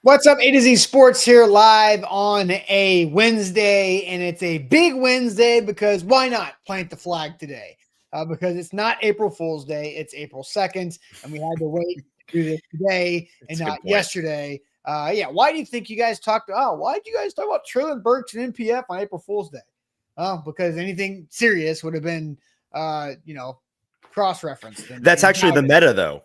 What's up? A to Z Sports here live on a Wednesday, and it's a big Wednesday because why not plant the flag today? Because it's not April Fool's Day, it's April 2nd, and we had to wait to do this today and That's a not good point. yesterday. Why do you think you guys why did you guys talk about Traylon Burks and NPF on April Fool's Day? Because anything serious would have been, cross-referenced. That's And actually the meta, though.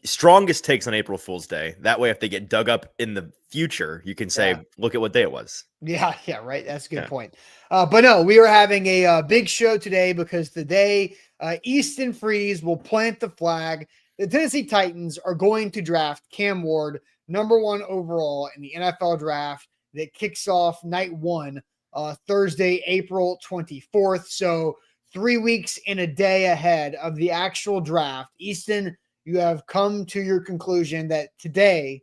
Strongest takes on April Fool's Day. That way, if they get dug up in the future, you can say, yeah. look at what day it was. Yeah, right. That's a good Yeah. point. But no, we are having a big show today because today Easton Freeze will plant the flag. The Tennessee Titans are going to draft Cam Ward, number 1 overall in the NFL draft that kicks off night 1, Thursday, April 24th. So 3 weeks and a day ahead of the actual draft. Easton, you have come to your conclusion that today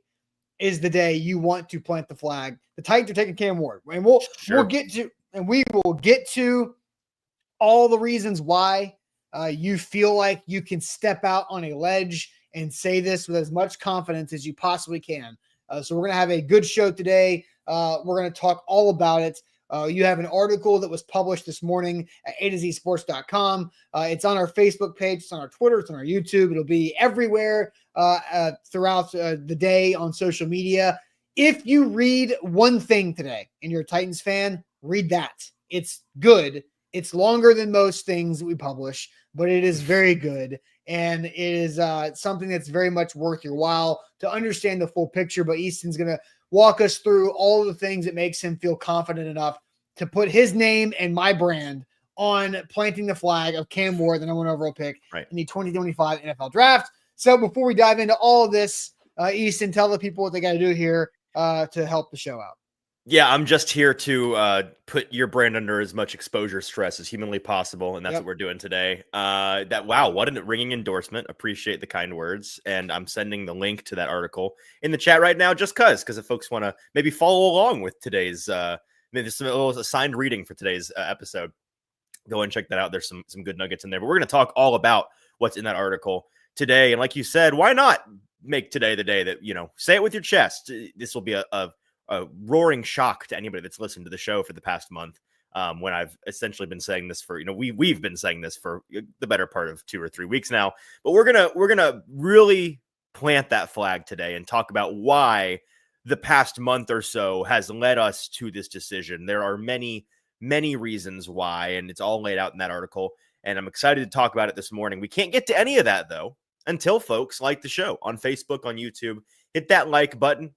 is the day you want to plant the flag. The Titans are taking Cam Ward, and we will get to all the reasons why you feel like you can step out on a ledge and say this with as much confidence as you possibly can. So we're gonna have a good show today. We're gonna talk all about it. You have an article that was published this morning at A2ZSports.com. It's on our Facebook page, it's on our Twitter, it's on our YouTube. It'll be everywhere throughout the day on social media. If you read one thing today and you're a Titans fan, read that. It's good. It's longer than most things that we publish, but it is very good. And it is something that's very much worth your while to understand the full picture. But Easton's going to walk us through all of the things that makes him feel confident enough to put his name and my brand on planting the flag of Cam Ward, the number 1 overall pick in the 2025 NFL draft. So before we dive into all of this, Easton, tell the people what they got to do here to help the show out. Yeah, I'm just here to put your brand under as much exposure stress as humanly possible, and that's what we're doing today. Wow, what a ringing endorsement. Appreciate the kind words, and I'm sending the link to that article in the chat right now just because if folks want to maybe follow along with today's maybe some little assigned reading for today's episode, go and check that out. There's some good nuggets in there, but we're going to talk all about what's in that article today. And like you said, why not make today the day that, say it with your chest. This will be a roaring shock to anybody that's listened to the show for the past month. When I've essentially been saying this for, we've been saying this for the better part of 2 or 3 weeks now, but we're going to really plant that flag today and talk about why the past month or so has led us to this decision. There are many reasons why, and it's all laid out in that article. And I'm excited to talk about it this morning. We can't get to any of that though, until folks like the show on Facebook, on YouTube, hit that like button.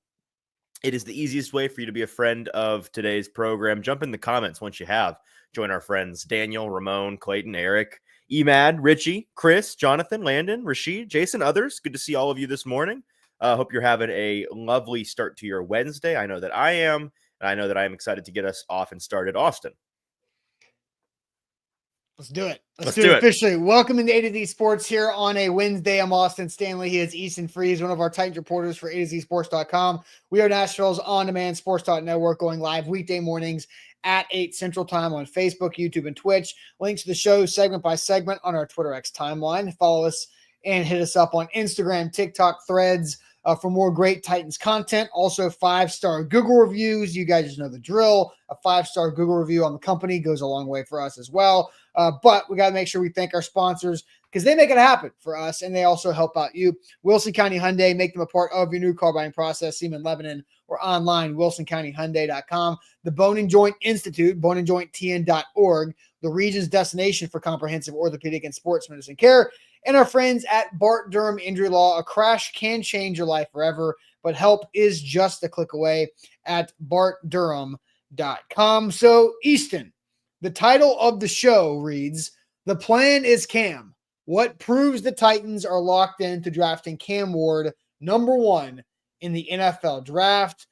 It is the easiest way for you to be a friend of today's program. Jump in the comments once you have. Join our friends Daniel, Ramon, Clayton, Eric, Emad, Richie, Chris, Jonathan, Landon, Rashid, Jason, others. Good to see all of you this morning. Hope you're having a lovely start to your Wednesday. I know that I am, and I know that I am excited to get us off and started. Austin. Let's do it. Let's do it officially. Welcome to A to Z Sports here on a Wednesday. I'm Austin Stanley. He is Easton Freeze, one of our Titans reporters for A2ZSports.com. We are Nashville's on-demand sports talk network, going live weekday mornings at 8 Central Time on Facebook, YouTube, and Twitch. Links to the show segment by segment on our Twitter X timeline. Follow us and hit us up on Instagram, TikTok, Threads for more great Titans content. Also, 5-star Google reviews. You guys just know the drill. A 5-star Google review on the company goes a long way for us as well. But we got to make sure we thank our sponsors because they make it happen for us, and they also help out you. Wilson County Hyundai, make them a part of your new car buying process. See them in Lebanon or online, wilsoncountyhyundai.com. The Bone and Joint Institute, boneandjointtn.org, the region's destination for comprehensive orthopedic and sports medicine care. And our friends at Bart Durham Injury Law. A crash can change your life forever, but help is just a click away at bartdurham.com. So, Easton, the title of the show reads, "The Plan is Cam. What proves the Titans are locked into drafting Cam Ward, number 1 in the NFL draft."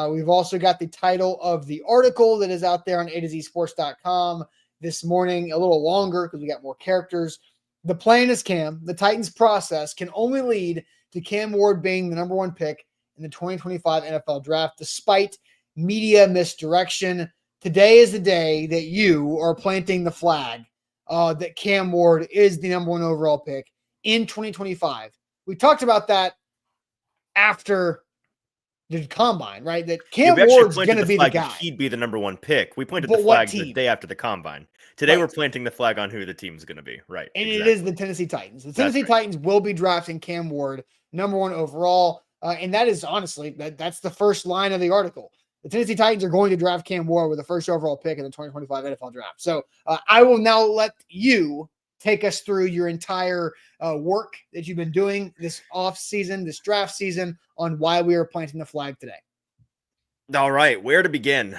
We've also got the title of the article that is out there on A2ZSports.com this morning, a little longer because we got more characters. The plan is Cam. The Titans process can only lead to Cam Ward being the number 1 pick in the 2025 NFL draft, despite media misdirection. Today is the day that you are planting the flag that Cam Ward is the number 1 overall pick in 2025. We talked about that after the combine, right? That Yeah, Cam we actually Ward's going planted to the be the flag that guy. he'd be the number one pick. We planted the But what flag the team? day after the combine. Today, we're Right. planting the flag on who the team's going to be. Right. And it is Exactly. the Tennessee Titans. The That's Tennessee right. Titans will be drafting Cam Ward, number 1 overall. And that is honestly, that's the first line of the article. The Tennessee Titans are going to draft Cam Ward with the first overall pick in the 2025 NFL draft. So I will now let you take us through your entire work that you've been doing this off season, this draft season, on why we are planting the flag today. All right. Where to begin?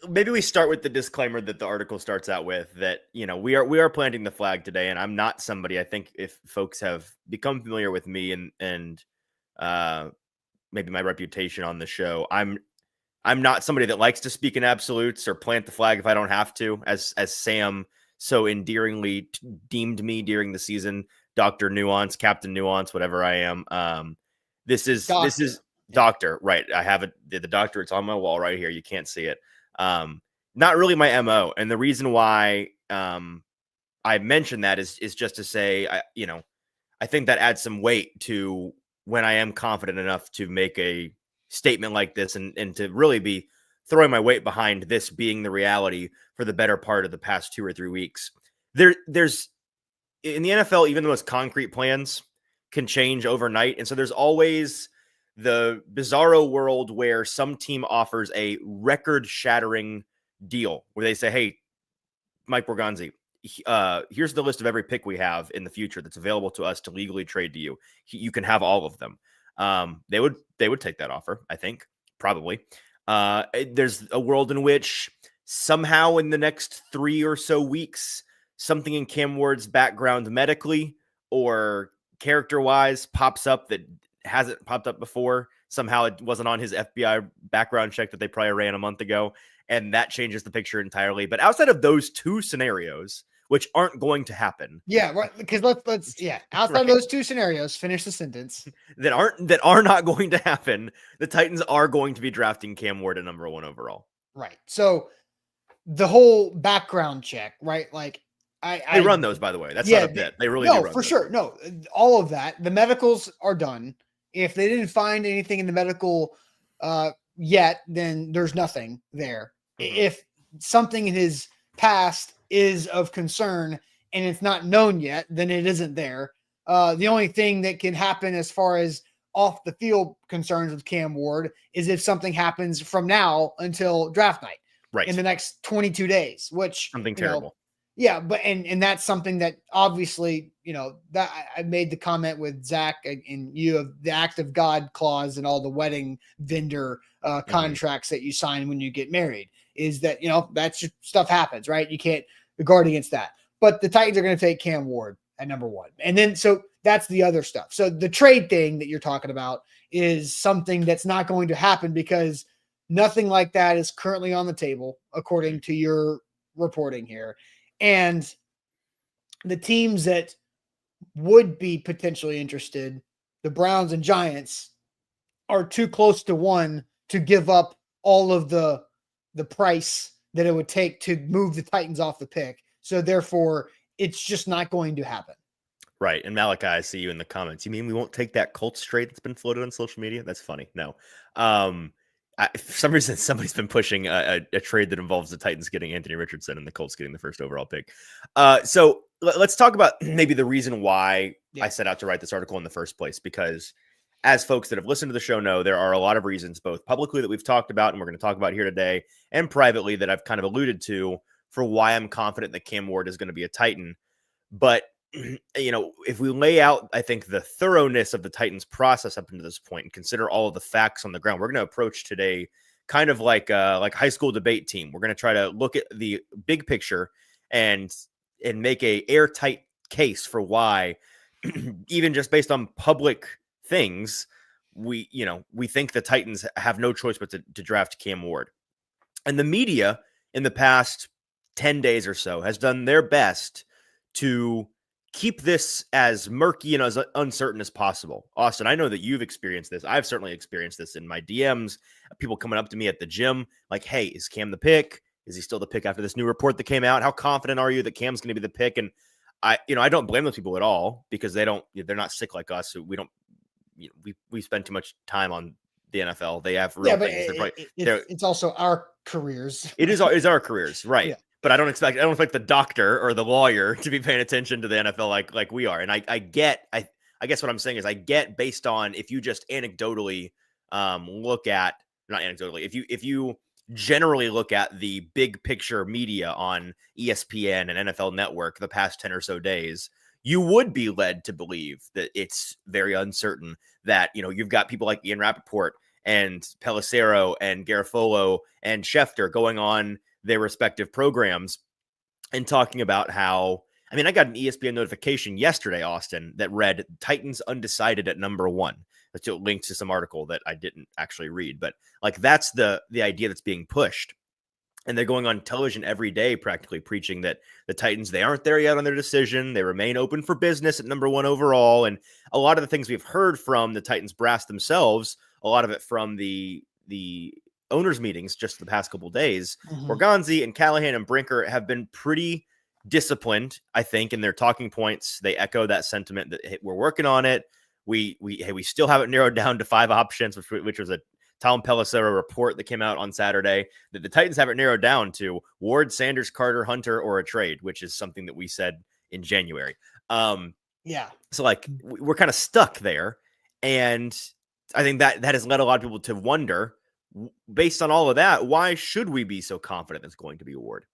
Maybe we start with the disclaimer that the article starts out with, that, we are planting the flag today, and I'm not somebody, I think if folks have become familiar with me and maybe my reputation on the show, I'm not somebody that likes to speak in absolutes or plant the flag if I don't have to, as Sam so endearingly deemed me during the season, Dr. Nuance, Captain Nuance, whatever I am. This is Doctor, right? I have it. The doctor, it's on my wall right here. You can't see it. Not really my MO. And the reason why I mentioned that is just to say, I think that adds some weight to when I am confident enough to make a statement like this, and to really be throwing my weight behind this being the reality for the better part of the past 2 or 3 weeks. There's in the NFL, even the most concrete plans can change overnight. And so there's always the bizarro world where some team offers a record shattering deal where they say, hey, Mike Borgonzi, here's the list of every pick we have in the future that's available to us to legally trade to you. You can have all of them. They would take that offer, I think, probably. There's a world in which somehow in the next 3 or so weeks, something in Cam Ward's background medically or character-wise pops up that hasn't popped up before. Somehow it wasn't on his FBI background check that they probably ran a month ago, and that changes the picture entirely. But outside of those 2 scenarios, which aren't going to happen. Yeah, right. Because let's outside right. of those 2 scenarios, finish the sentence. that are not going to happen. The Titans are going to be drafting Cam Ward at number 1 overall. Right. So the whole background check, right? Like they run those, by the way. That's not a bit. They really do run for those. Sure. No, all of that. The medicals are done. If they didn't find anything in the medical yet, then there's nothing there. Mm-hmm. If something in his past is of concern and it's not known yet, then it isn't there. The only thing that can happen as far as off the field concerns with Cam Ward is if something happens from now until draft night, right, in the next 22 days, which something terrible. Yeah, but and that's something that obviously, that I made the comment with Zach and you of the act of God clause and all the wedding vendor contracts that you sign when you get married, is that, that's just stuff happens, right? You can't guard against that. But the Titans are going to take Cam Ward at number 1. And then, so that's the other stuff. So the trade thing that you're talking about is something that's not going to happen because nothing like that is currently on the table, according to your reporting here. And the teams that would be potentially interested, the Browns and Giants, are too close to one to give up all of the price that it would take to move the Titans off the pick. So therefore, it's just not going to happen. Right. And Malachi, I see you in the comments. You mean we won't take that Colts trade that's been floated on social media? That's funny. No. For some reason, somebody's been pushing a trade that involves the Titans getting Anthony Richardson and the Colts getting the first overall pick. So let's talk about maybe the reason why I set out to write this article in the first place, because as folks that have listened to the show know, there are a lot of reasons, both publicly that we've talked about and we're going to talk about here today, and privately that I've kind of alluded to, for why I'm confident that Cam Ward is going to be a Titan. But if we lay out, I think, the thoroughness of the Titans process up until this point and consider all of the facts on the ground, we're going to approach today kind of like high school debate team. We're going to try to look at the big picture and make a airtight case for why, even just based on public things, we think the Titans have no choice but to draft Cam Ward. And the media in the past 10 days or so has done their best to keep this as murky and as uncertain as possible. Austin, I know that you've experienced this. I've certainly experienced this in my DMs. People coming up to me at the gym like, hey, is Cam the pick? Is he still the pick after this new report that came out? How confident are you that Cam's going to be the pick? And I don't blame those people at all because they're not sick like us. So we don't, we spend too much time on the NFL. They have real but things. it's also our careers. It's our careers, right? Yeah. But I don't expect the doctor or the lawyer to be paying attention to the NFL like we are. And I guess what I'm saying is I get based on if you just anecdotally look at, not anecdotally, if you generally look at the big picture media on ESPN and NFL Network the past 10 or so days, you would be led to believe that it's very uncertain that, you've got people like Ian Rappaport and Pelissero and Garofolo and Schefter going on their respective programs and talking about how, I got an ESPN notification yesterday, Austin, that read Titans undecided at number 1. That's a link to some article that I didn't actually read, but like that's the idea that's being pushed. And they're going on television every day, practically preaching that the Titans, they aren't there yet on their decision. They remain open for business at number 1 overall. And a lot of the things we've heard from the Titans brass themselves, a lot of it from the owners meetings just the past couple of days, Borgonzi and Callahan and Brinker have been pretty disciplined, I think, in their talking points. They echo that sentiment that, hey, we're working on it. We still haven't narrowed down to 5 options, which was a Tom Pelissero report that came out on Saturday, that the Titans haven't narrowed down to Ward, Sanders, Carter, Hunter, or a trade, which is something that we said in January. So like we're kind of stuck there. And I think that has led a lot of people to wonder, based on all of that, why should we be so confident it's going to be Ward?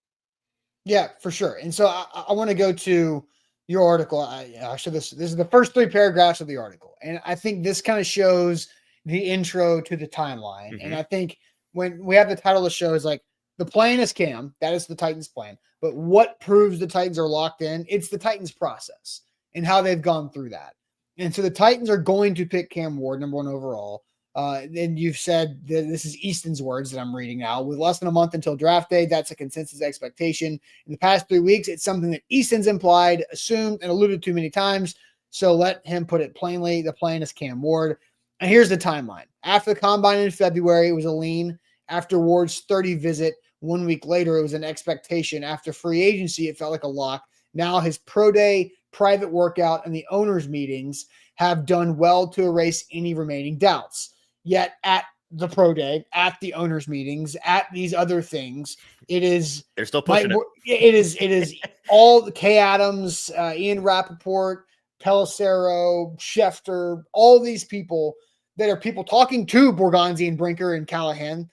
Yeah, for sure. And so I want to go to your article. Actually, this is the first 3 paragraphs of the article. And I think this kind of shows the intro to the timeline. And I think when we have the title of the show is like, the plan is Cam. That is the Titans plan. But what proves the Titans are locked in? It's the Titans process and how they've gone through that. And so the Titans are going to pick Cam Ward, number 1 overall. And you've said that this is Easton's words that I'm reading now. With less than a month until draft day, that's a consensus expectation. In the past 3 weeks, it's something that Easton's implied, assumed, and alluded to many times. So let him put it plainly. The plan is Cam Ward. And here's the timeline. After the combine in February, it was a lean. After Ward's 30 visit, 1 week later, it was an expectation. After free agency, it felt like a lock. Now his pro day, private workout, and the owners' meetings have done well to erase any remaining doubts. Yet at the pro day, at the owners' meetings, at these other things, they're still pushing it. It is all the Kay Adams, Ian Rappaport, Pelissero, Schefter, all these people that are people talking to Borgonzi and Brinker and Callahan,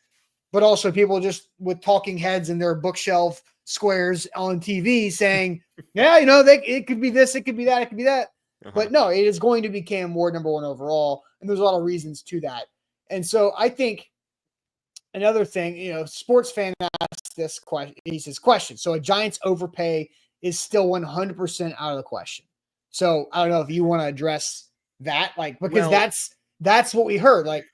but also people just with talking heads in their bookshelf squares on TV saying, yeah, it could be this, it could be that, it could be that. But no, it is going to be Cam Ward, number 1 overall. And there's a lot of reasons to that. And so I think another thing, sports fan asked this question. He says, question. So a Giants overpay is still 100% out of the question. So I don't know if you want to address that, because that's what we heard. Like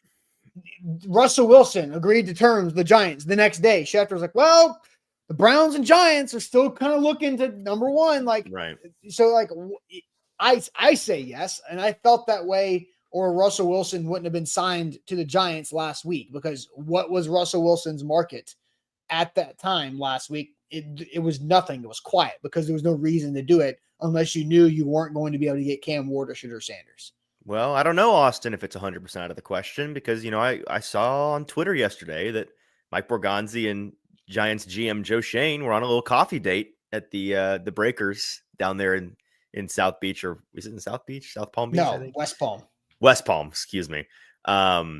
Russell Wilson agreed to terms, the Giants, the next day. Schefter's like, well, the Browns and Giants are still kind of looking to number 1. Right. So I say yes. And I felt that way, or Russell Wilson wouldn't have been signed to the Giants last week, because what was Russell Wilson's market at that time last week? It was nothing. It was quiet because there was no reason to do it unless you knew you weren't going to be able to get Cam Ward or Shedeur Sanders. Well, I don't know, Austin, if it's 100% out of the question, because, I saw on Twitter yesterday that Mike Borgonzi and Giants GM Joe Shane were on a little coffee date at the Breakers down there in South Beach, or is it in South Beach? South Palm Beach? No, I think? West Palm, excuse me. Yeah,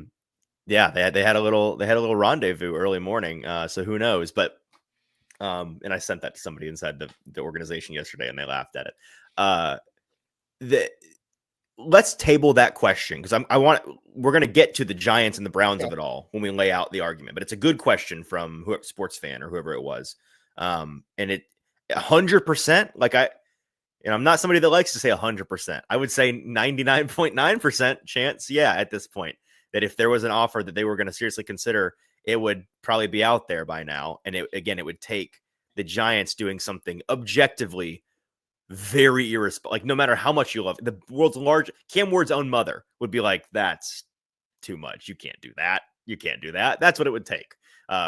they had a little rendezvous early morning. So who knows? But and I sent that to somebody inside the organization yesterday, and they laughed at it. Let's table that question, because we're going to get to the Giants and the Browns of it all when we lay out the argument. But it's a good question from whoever, sports fan or whoever it was, and it 100%. I'm not somebody that likes to say 100%. I would say 99.9% chance, yeah, at this point, that if there was an offer that they were going to seriously consider, it would probably be out there by now. And it would take the Giants doing something objectively very irresponsible. Like, no matter how much you love it, the world's largest, Cam Ward's own mother would be like, that's too much. You can't do that. You can't do that. That's what it would take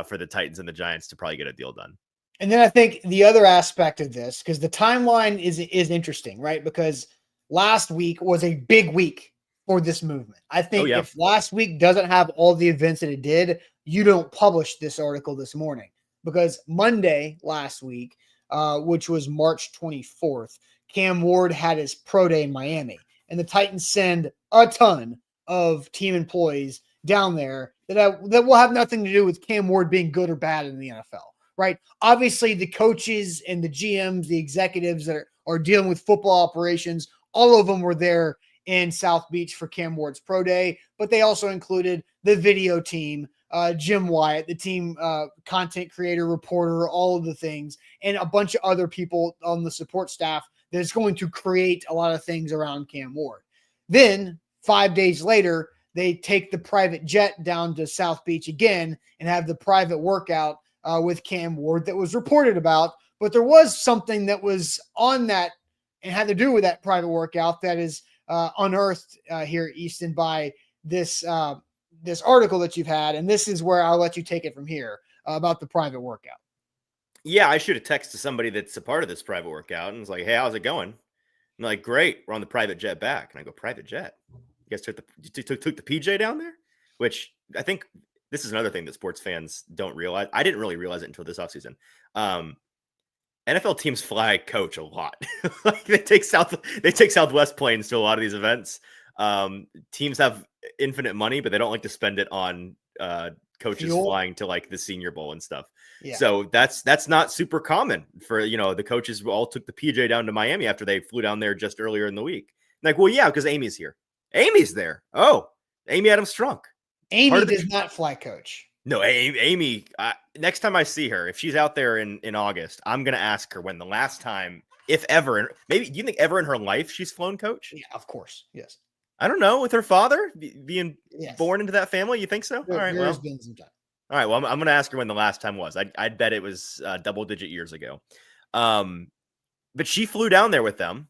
for the Titans and the Giants to probably get a deal done. And then I think the other aspect of this, because the timeline is interesting, right? Because last week was a big week for this movement. I think if last week doesn't have all the events that it did, you don't publish this article this morning. Because Monday last week, which was March 24th, Cam Ward had his pro day in Miami. And the Titans send a ton of team employees down there that will have nothing to do with Cam Ward being good or bad in the NFL. Right. Obviously, the coaches and the GMs, the executives that are dealing with football operations, all of them were there in South Beach for Cam Ward's pro day, but they also included the video team, Jim Wyatt, the team content creator, reporter, all of the things, and a bunch of other people on the support staff that's going to create a lot of things around Cam Ward. Then 5 days later, they take the private jet down to South Beach again and have the private workout with Cam Ward that was reported about, but there was something that was on that and had to do with that private workout that is unearthed here, Easton, by this this article that you've had, and this is where I'll let you take it from here about the private workout. Yeah, I should have texted somebody that's a part of this private workout and was like, "Hey, how's it going?" And they're like, "Great, we're on the private jet back." And I go, "Private jet? You guys took the PJ down there?" Which I think this is another thing that sports fans don't realize. I didn't really realize it until this offseason. NFL teams fly coach a lot. Like they take Southwest planes to a lot of these events. Teams have infinite money, but they don't like to spend it on coaches flying to like the Senior Bowl and stuff. Yeah. So that's not super common for, the coaches all took the PJ down to Miami after they flew down there just earlier in the week. Like, well, yeah, because Amy's here. Amy's there. Oh, Amy Adams-Strunk. Amy does not fly coach. No, Amy, next time I see her, if she's out there in August, I'm going to ask her when the last time, if ever, maybe, do you think ever in her life she's flown coach? Yeah, of course. Yes. I don't know. With her father being born into that family, you think so? All right. Well, all right. Well, I'm going to ask her when the last time was. I'd bet it was double-digit years ago. But she flew down there with them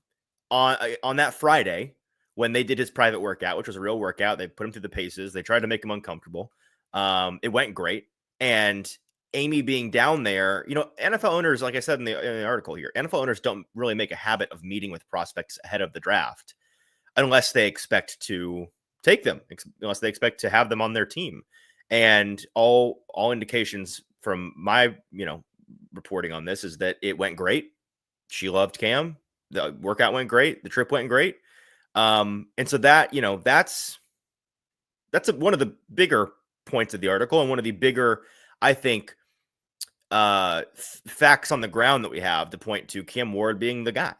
on that Friday when they did his private workout, which was a real workout. They put him through the paces. They tried to make him uncomfortable. It went great. And Amy being down there, NFL owners, like I said in the article here, NFL owners don't really make a habit of meeting with prospects ahead of the draft unless they expect to take them, unless they expect to have them on their team. And all indications from my, reporting on this is that it went great. She loved Cam. The workout went great. The trip went great. And so that, that's one of the bigger points of the article and one of the bigger, I think, facts on the ground that we have to point to Cam Ward being the guy.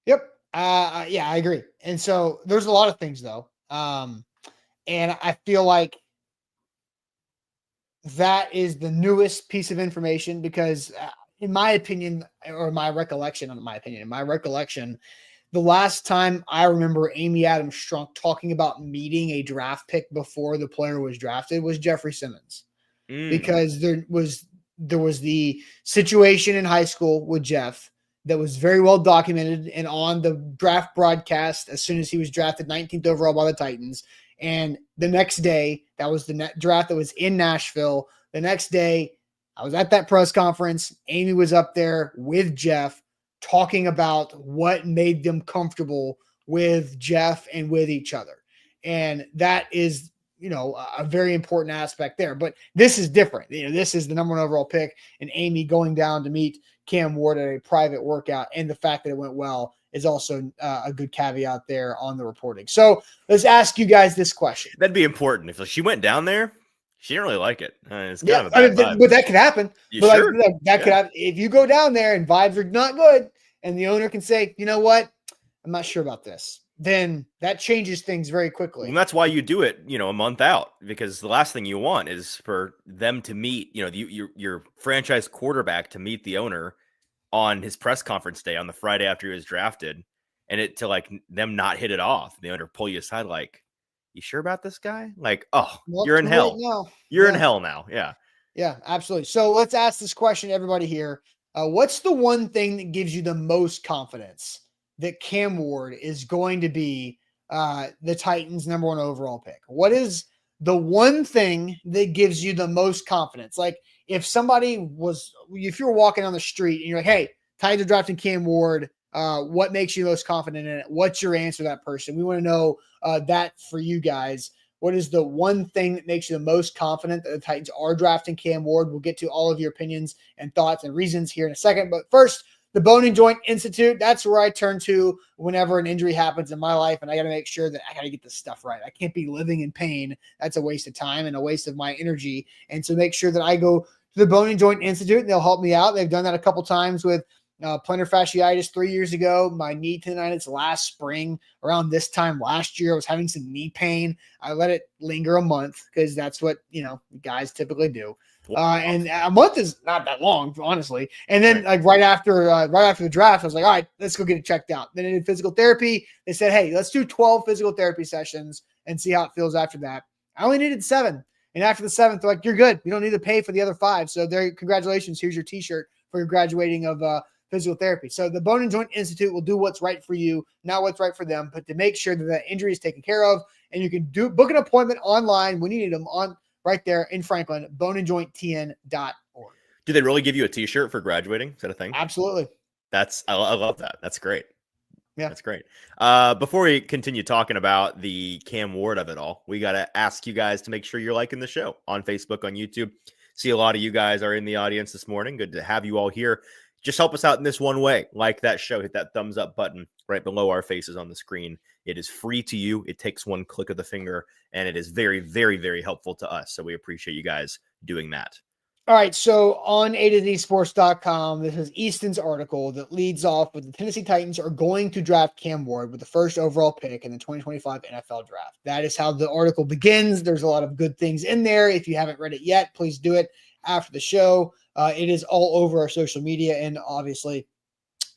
Yep. Yeah, I agree. And so there's a lot of things though. And I feel like that is the newest piece of information because in my opinion, or my recollection, the last time I remember Amy Adams-Strunk talking about meeting a draft pick before the player was drafted was Jeffrey Simmons. Because there was the situation in high school with Jeff that was very well documented and on the draft broadcast as soon as he was drafted 19th overall by the Titans. And the next day, that was the draft that was in Nashville. The next day, I was at that press conference. Amy was up there with Jeff talking about what made them comfortable with Jeff and with each other. And that is, a very important aspect there. But this is different. This is the number 1 overall pick and Amy going down to meet Cam Ward at a private workout. And the fact that it went well is also a good caveat there on the reporting. So let's ask you guys this question. That'd be important. If she went down there, she didn't really like it. It's kind of a bad vibe. But that could happen. But sure? That could happen. If you go down there and vibes are not good and the owner can say, you know what, I'm not sure about this, then that changes things very quickly. And that's why you do it, a month out, because the last thing you want is for them to meet, your franchise quarterback to meet the owner on his press conference day on the Friday after he was drafted, and it to like them not hit it off. The owner pull you aside, like, you sure about this guy? Like, oh, you're in hell. You're in hell now. Yeah. Yeah, absolutely. So let's ask this question, everybody here. What's the one thing that gives you the most confidence that Cam Ward is going to be the Titans' number 1 overall pick? What is the one thing that gives you the most confidence? Like, if you're walking on the street and you're like, hey, Titans are drafting Cam Ward, what makes you most confident in it? What's your answer to that person? We want to know that for you guys. What is the one thing that makes you the most confident that the Titans are drafting Cam Ward? We'll get to all of your opinions and thoughts and reasons here in a second. But first, the Bone and Joint Institute. That's where I turn to whenever an injury happens in my life, and I got to make sure that I got to get this stuff right. I can't be living in pain. That's a waste of time and a waste of my energy. And so make sure that I go to the Bone and Joint Institute, and they'll help me out. They've done that a couple times with plantar fasciitis 3 years ago, my knee tendonitis last spring. Around this time last year, I was having some knee pain. I let it linger a month because that's what guys typically do. And a month is not that long, honestly. And then right after the draft, I was like, all right, let's go get it checked out. Then I did physical therapy. They said, hey, let's do 12 physical therapy sessions and see how it feels after that. I only needed 7. And after the 7th, they're like, you're good. You don't need to pay for the other 5. So congratulations. Here's your t-shirt for your graduating of physical therapy. So the Bone and Joint Institute will do what's right for you, not what's right for them, but to make sure that the injury is taken care of. And you can book an appointment online when you need them on right there in Franklin, boneandjointtn.org. Do they really give you a t-shirt for graduating? Is that a thing? Absolutely. I love that. That's great. Yeah. That's great. Before we continue talking about the Cam Ward of it all, we got to ask you guys to make sure you're liking the show on Facebook, on YouTube. See, a lot of you guys are in the audience this morning. Good to have you all here. Just help us out in this one way. Like that show, hit that thumbs up button right below our faces on the screen. It is free to you. It takes one click of the finger, and it is very, very, very helpful to us. So we appreciate you guys doing that. All right. So on A2ZSports.com, this is Easton's article that leads off with the Tennessee Titans are going to draft Cam Ward with the first overall pick in the 2025 NFL draft. That is how the article begins. There's a lot of good things in there. If you haven't read it yet, please do it after the show. It is all over our social media and obviously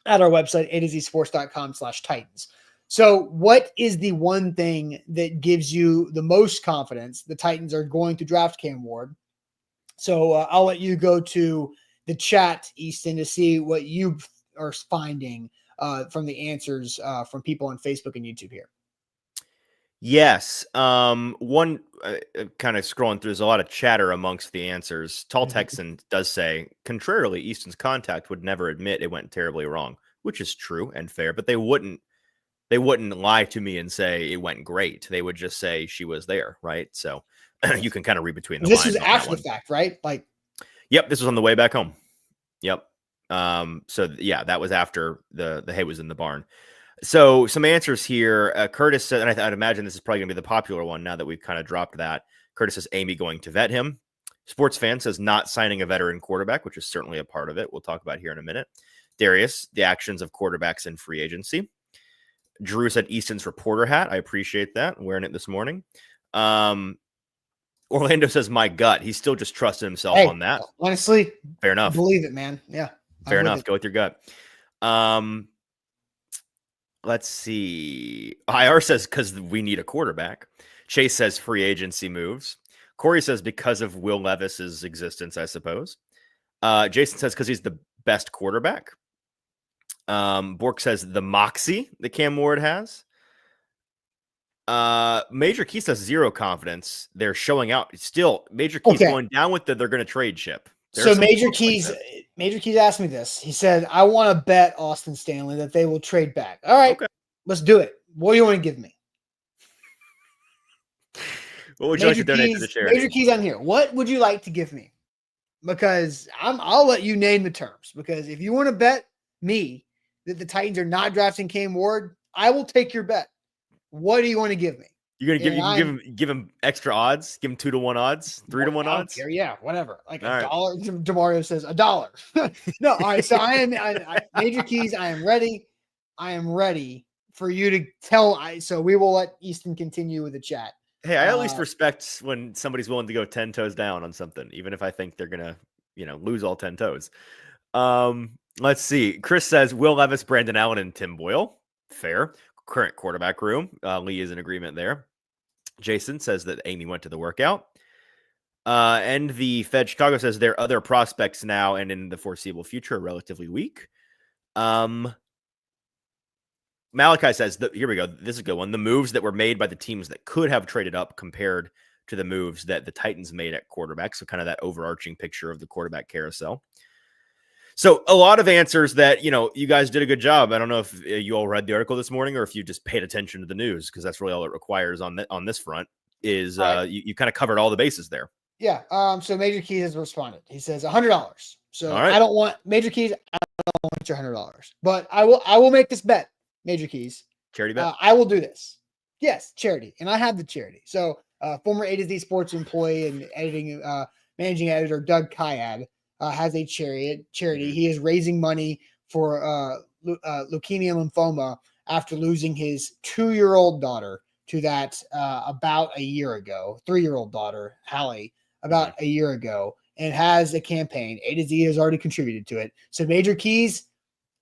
at our website, A2ZSports.com/Titans. So what is the one thing that gives you the most confidence the Titans are going to draft Cam Ward? So I'll let you go to the chat, Easton, to see what you are finding from the answers from people on Facebook and YouTube here. Yes. One kind of scrolling through, there's a lot of chatter amongst the answers. Tall Texan does say, contrarily, Easton's contact would never admit it went terribly wrong, which is true and fair, but they wouldn't lie to me and say it went great. They would just say she was there, right? So you can kind of read between the lines. This is after the fact, right? Yep, this was on the way back home. Yep. So yeah, that was after the hay was in the barn. So some answers here. Curtis said, and I'd imagine this is probably going to be the popular one now that we've kind of dropped that. Curtis says Amy going to vet him. Sports fan says not signing a veteran quarterback, which is certainly a part of it. We'll talk about here in a minute. Darius, the actions of quarterbacks in free agency. Drew said Easton's reporter hat. I appreciate that. I'm wearing it this morning. Orlando says my gut. He's still just trusting himself on that. Honestly, fair enough. Believe it, man. Yeah. Fair enough. Go with your gut. Let's see. IR says because we need a quarterback. Chase says free agency moves. Corey says because of Will Levis's existence, I suppose. Jason says because he's the best quarterback. Bork says the moxie that Cam Ward has. Major Key says zero confidence. They're showing out. Still, Major Key's going down with they're going to trade ship. So Major Keys asked me this. He said, I want to bet Austin Stanley that they will trade back. All right, let's do it. What do you want to give me? What would you like to donate to the charity? Major Keys on here. What would you like to give me? Because I'll let you name the terms. Because if you want to bet me that the Titans are not drafting Cam Ward, I will take your bet. What do you want to give me? You're gonna give him extra odds? Give him 2-to-1 odds, 3-to-1 odds? Care. Yeah, whatever. Like $1. Demario says $1. No, all right. So Major Keys. I am ready. I am ready for you to tell. So we will let Easton continue with the chat. Hey, I at least respect when somebody's willing to go 10 toes down on something, even if I think they're gonna, lose all 10 toes. Let's see. Chris says Will Levis, Brandon Allen, and Tim Boyle. Fair. Current quarterback room. Lee is in agreement there. Jason says that Amy went to the workout. And the Fed Chicago says their other prospects now and in the foreseeable future are relatively weak. Malachi says, here we go. This is a good one. The moves that were made by the teams that could have traded up compared to the moves that the Titans made at quarterback. So kind of that overarching picture of the quarterback carousel. So a lot of answers that, you guys did a good job. I don't know if you all read the article this morning or if you just paid attention to the news, because that's really all it requires on this front is you kind of covered all the bases there. Yeah. So Major Keys has responded. He says $100. So all right. I don't want Major Keys. I don't want your $100, but I will make this bet. Major Keys. Charity bet. I will do this. Yes. Charity. And I have the charity. So former A to Z Sports employee and managing editor, Doug Kayad, has a charity. Mm-hmm. He is raising money for leukemia and lymphoma after losing his 2-year-old daughter to that about a year ago, 3-year-old daughter, Hallie, about a year ago, and has a campaign. A to Z has already contributed to it. So Major Keys,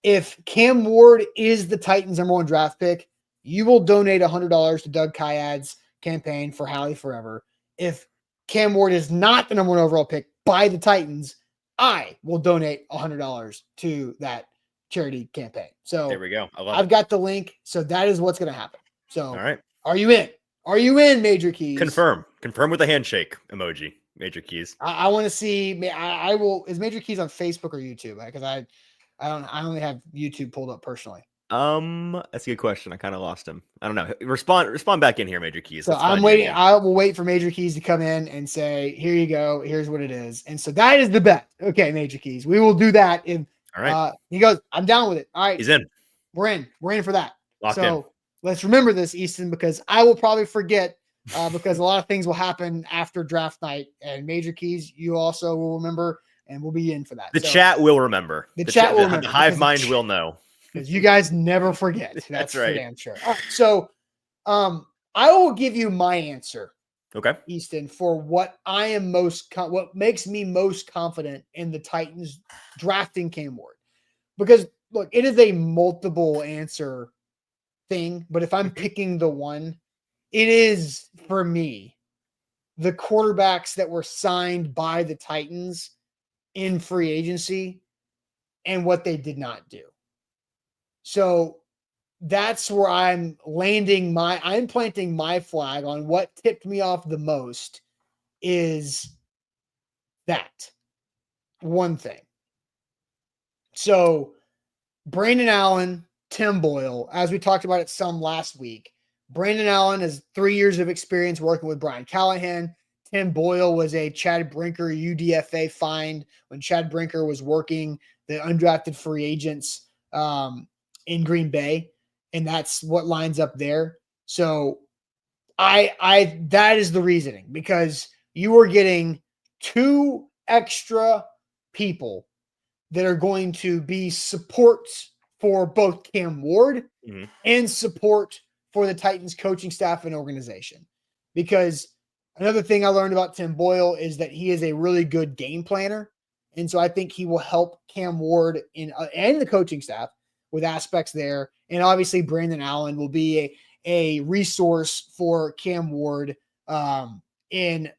if Cam Ward is the Titans' #1 draft pick, you will donate $100 to Doug Kayad's campaign for Hallie Forever. If Cam Ward is not the #1 overall pick by the Titans, I will donate $100 to that charity campaign. So there we go. I've got the link. So that is what's going to happen. So all right. Are you in? Are you in, Major Keys? Confirm with a handshake emoji, Major Keys. I want to see. I will. Is Major Keys on Facebook or YouTube? Because I only have YouTube pulled up personally. That's a good question. I kind of lost him. I don't know. Respond back in here, Major Keys. So I'm waiting. I will wait for Major Keys to come in and say, "Here you go. Here's what it is." And so that is the bet. Okay, Major Keys. We will do that. If all right, he goes, I'm down with it. All right, he's in. We're in. We're in for that. Locked in. Let's remember this, Easton, because I will probably forget because a lot of things will happen after draft night. And Major Keys, you also will remember, and we'll be in for that. The chat will remember. The chat will remember. The hive mind will know. Because you guys never forget. That's right. For damn sure. All right, so I will give you my answer. Okay. Easton, for what I am what makes me most confident in the Titans drafting Cam Ward. Because look, it is a multiple answer thing, but if I'm picking the one, it is for me the quarterbacks that were signed by the Titans in free agency and what they did not do. So that's where I'm planting my flag on what tipped me off the most is that one thing. So Brandon Allen, Tim Boyle, as we talked about it some last week, Brandon Allen has 3 years of experience working with Brian Callahan. Tim Boyle was a Chad Brinker UDFA find when Chad Brinker was working the undrafted free agents in Green Bay. And that's what lines up there. So that is the reasoning, because you are getting 2 extra people that are going to be support for both Cam Ward and support for the Titans coaching staff and organization. Because another thing I learned about Tim Boyle is that he is a really good game planner. And so I think he will help Cam Ward and the coaching staff with aspects there. And obviously Brandon Allen will be a resource for Cam Ward in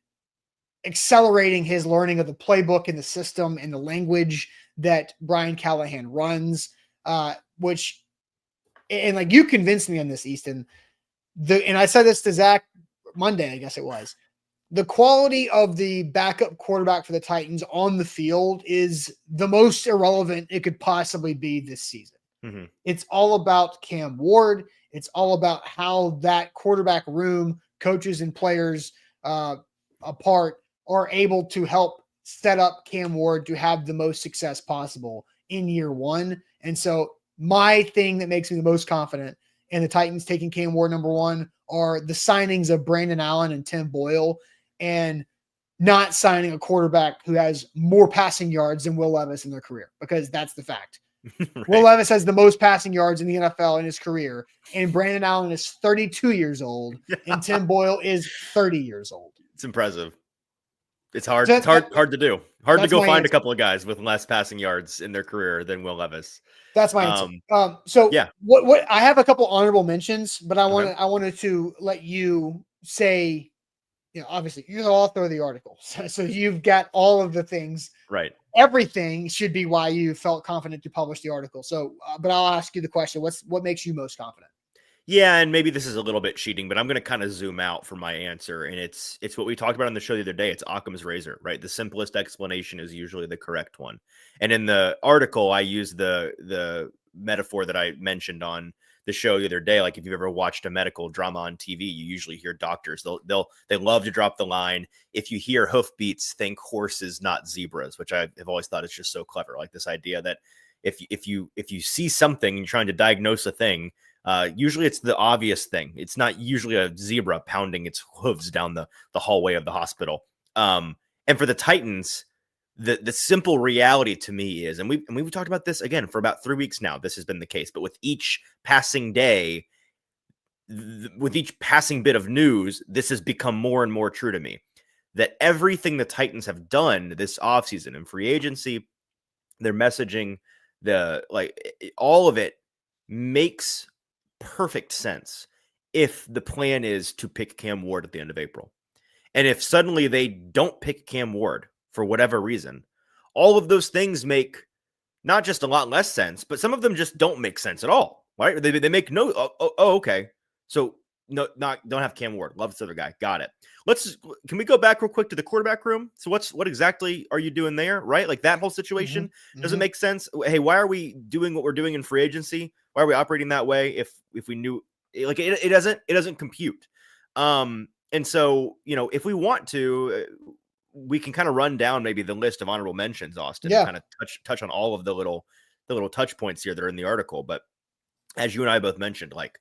accelerating his learning of the playbook and the system and the language that Brian Callahan runs, which, and like you convinced me on this, Easton, and I said this to Zach Monday, I guess it was, the quality of the backup quarterback for the Titans on the field is the most irrelevant it could possibly be this season. Mm-hmm. It's all about Cam Ward. It's all about how that quarterback room, coaches and players apart, are able to help set up Cam Ward to have the most success possible in year one. And so my thing that makes me the most confident in the Titans taking Cam Ward #1 are the signings of Brandon Allen and Tim Boyle, and not signing a quarterback who has more passing yards than Will Levis in their career, because that's the fact. Right. Will Levis has the most passing yards in the NFL in his career, and Brandon Allen is 32 years old, and Tim Boyle is 30 years old. It's impressive. It's hard. It's hard to do. Hard to go find a couple of guys with less passing yards in their career than Will Levis. That's my answer. So yeah, what I have a couple honorable mentions, but I wanted to let you say, obviously you're the author of the article, so you've got all of the things. Right. Everything should be why you felt confident to publish the article. So, but I'll ask you the question: what makes you most confident? Yeah, and maybe this is a little bit cheating, but I'm going to kind of zoom out for my answer, and it's what we talked about on the show the other day. It's Occam's razor, right? The simplest explanation is usually the correct one. And in the article, I use the metaphor that I mentioned on the show the other day. Like if you've ever watched a medical drama on TV, you usually hear doctors. They love to drop the line. If you hear hoofbeats, think horses, not zebras, which I have always thought is just so clever. Like this idea that if you see something and you're trying to diagnose a thing. Usually it's the obvious thing. It's not usually a zebra pounding its hooves down the hallway of the hospital. And for the Titans, the simple reality to me is, and we've talked about this again for about 3 weeks now. This has been the case, but with each passing day, with each passing bit of news, this has become more and more true to me. That everything the Titans have done this offseason in free agency, their messaging, all of it makes perfect sense if the plan is to pick Cam Ward at the end of April. And if suddenly they don't pick Cam Ward for whatever reason, all of those things make not just a lot less sense, but some of them just don't make sense at all, right? They make no, okay. So no, don't have Cam Ward. Love this other guy. Got it. Can we go back real quick to the quarterback room? So what exactly are you doing there, right? Like that whole situation doesn't make sense. Hey, why are we doing what we're doing in free agency? Why are we operating that way if we knew like it doesn't compute? And so, if we want to, we can kind of run down maybe the list of honorable mentions, Austin, and kind of touch on all of the little touch points here that are in the article. But as you and I both mentioned, like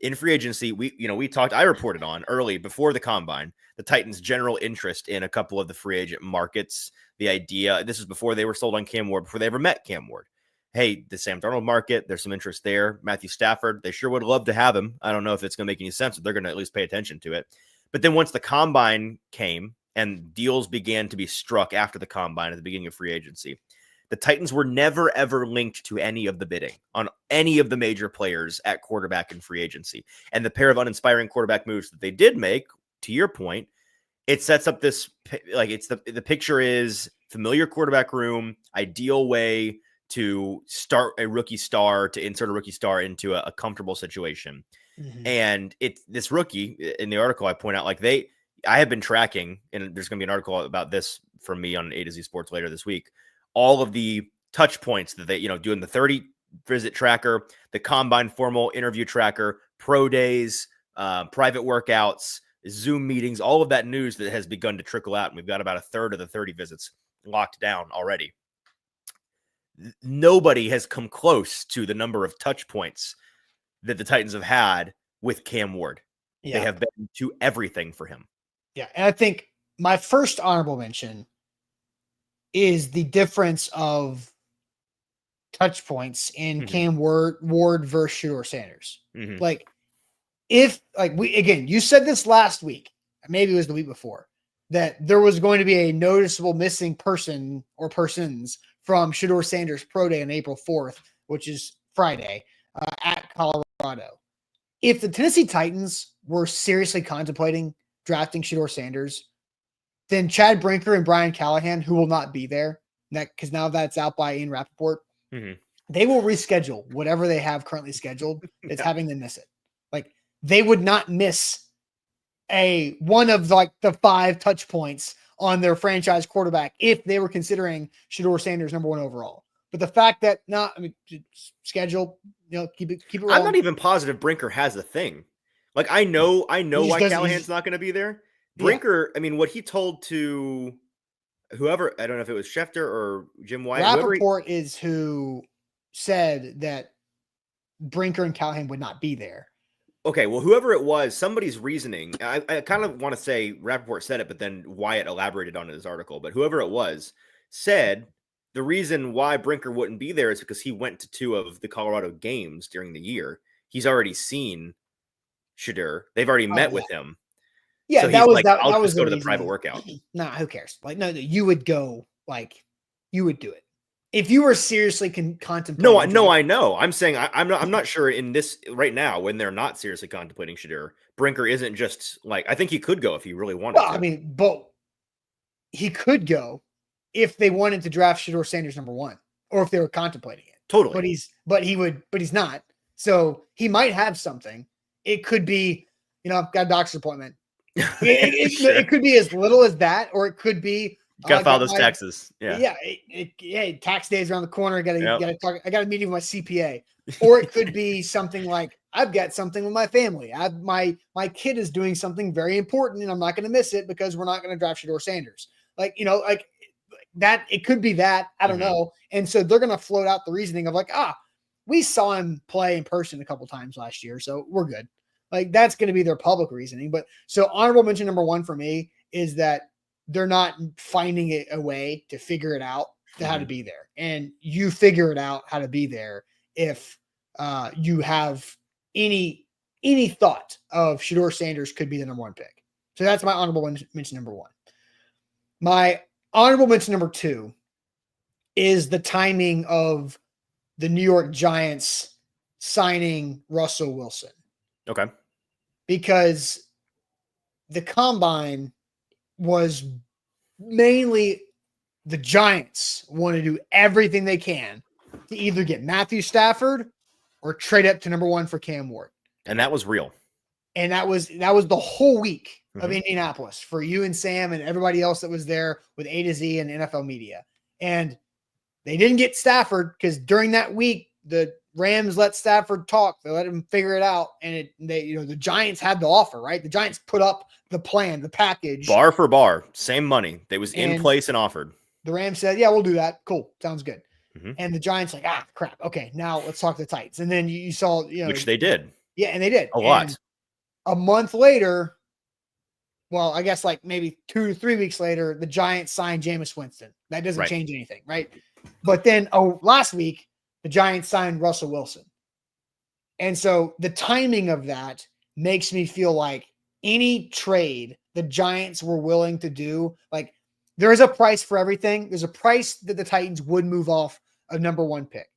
in free agency, I reported on early before the combine, the Titans' general interest in a couple of the free agent markets. The idea, this is before they were sold on Cam Ward, before they ever met Cam Ward. Hey, the Sam Darnold market, there's some interest there. Matthew Stafford, they sure would love to have him. I don't know if it's going to make any sense, but they're going to at least pay attention to it. But then once the combine came and deals began to be struck after the combine at the beginning of free agency, the Titans were never, ever linked to any of the bidding on any of the major players at quarterback in free agency. And the pair of uninspiring quarterback moves that they did make, to your point, it sets up this, like it's the picture is familiar quarterback room, ideal way to start a rookie star, to insert a rookie star into a comfortable situation. And this rookie in the article, I point out, like I have been tracking, and there's going to be an article about this from me on A to Z Sports later this week, all of the touch points that they, doing the 30 visit tracker, the combine formal interview tracker, pro days, private workouts, Zoom meetings, all of that news that has begun to trickle out. And we've got about a third of the 30 visits locked down already. Nobody has come close to the number of touch points that the Titans have had with Cam Ward. Yeah. They have been to everything for him. Yeah. And I think my first honorable mention is the difference of touch points in Cam Ward versus Shedeur Sanders. Like you said this last week, maybe it was the week before, that there was going to be a noticeable missing person or persons from Shedeur Sanders pro day on April 4th, which is Friday, at Colorado. If the Tennessee Titans were seriously contemplating drafting Shedeur Sanders, then Chad Brinker and Brian Callahan, who will not be there, because now that's out by Ian Rappaport, they will reschedule whatever they have currently scheduled. It's having them miss it. Like they would not miss one of like the 5 touch points on their franchise quarterback if they were considering Shedeur Sanders number 1 overall. But the fact that schedule, keep it rolling. I'm not even positive Brinker has a thing. Like I know why Callahan's not going to be there. Brinker, what he told to whoever, I don't know if it was Schefter or Jim Wyatt. Rappaport is who said that Brinker and Callahan would not be there. Okay, well, whoever it was, somebody's reasoning, I kind of want to say Rappaport said it, but then Wyatt elaborated on his article. But whoever it was said the reason why Brinker wouldn't be there is because he went to 2 of the Colorado games during the year. He's already seen Shedeur. They've already met with him. Yeah, so that was like, that. I'll that just was go to the private workout. Nah, who cares? Like, no, you would go. Like, you would do it if you were seriously contemplating. No, I know. I'm saying I'm not sure in this right now when they're not seriously contemplating Shedeur. Brinker isn't just like, I think he could go if he really wanted to. But he could go if they wanted to draft Shedeur Sanders number 1, or if they were contemplating it. Totally. But he's not. So he might have something. it could be, I've got a doctor's appointment. Sure. It could be as little as that, or it could be, You gotta file those taxes. Yeah. Yeah. Tax day is around the corner. Yep. Gotta talk. I got a meeting with my CPA, or it could be something like, I've got something with my family. My kid is doing something very important, and I'm not going to miss it because we're not going to draft Shedeur Sanders. Like that. It could be that. I don't know. And so they're going to float out the reasoning of like, we saw him play in person a couple times last year, so we're good. Like that's going to be their public reasoning. But so honorable mention number one for me is that they're not finding a way to figure it out to how to be there. And you figure it out how to be there if you have any thought of Shedeur Sanders could be the number one pick. So that's my honorable mention number one. My honorable mention number two is the timing of the New York Giants signing Russell Wilson. Okay. Because the combine was mainly the Giants want to do everything they can to either get Matthew Stafford or trade up to number one for Cam Ward. And that was real. And that was the whole week of Indianapolis for you and Sam and everybody else that was there with A to Z and NFL media. And they didn't get Stafford because during that week, the Rams let Stafford talk. They let him figure it out. And the Giants had the offer, right? The Giants put up the plan, the package. Bar for bar, same money. They was in place and offered. The Rams said, yeah, we'll do that. Cool. Sounds good. And the Giants like, crap. Okay, now let's talk to the Titans. And then you saw, which they did. Yeah, and they did. A lot. A month later, well, I guess like maybe 2 to 3 weeks later, the Giants signed Jameis Winston. That doesn't change anything, right? But then last week, the Giants signed Russell Wilson. And so the timing of that makes me feel like any trade the Giants were willing to do, like there is a price for everything. There's a price that the Titans would move off a number one pick.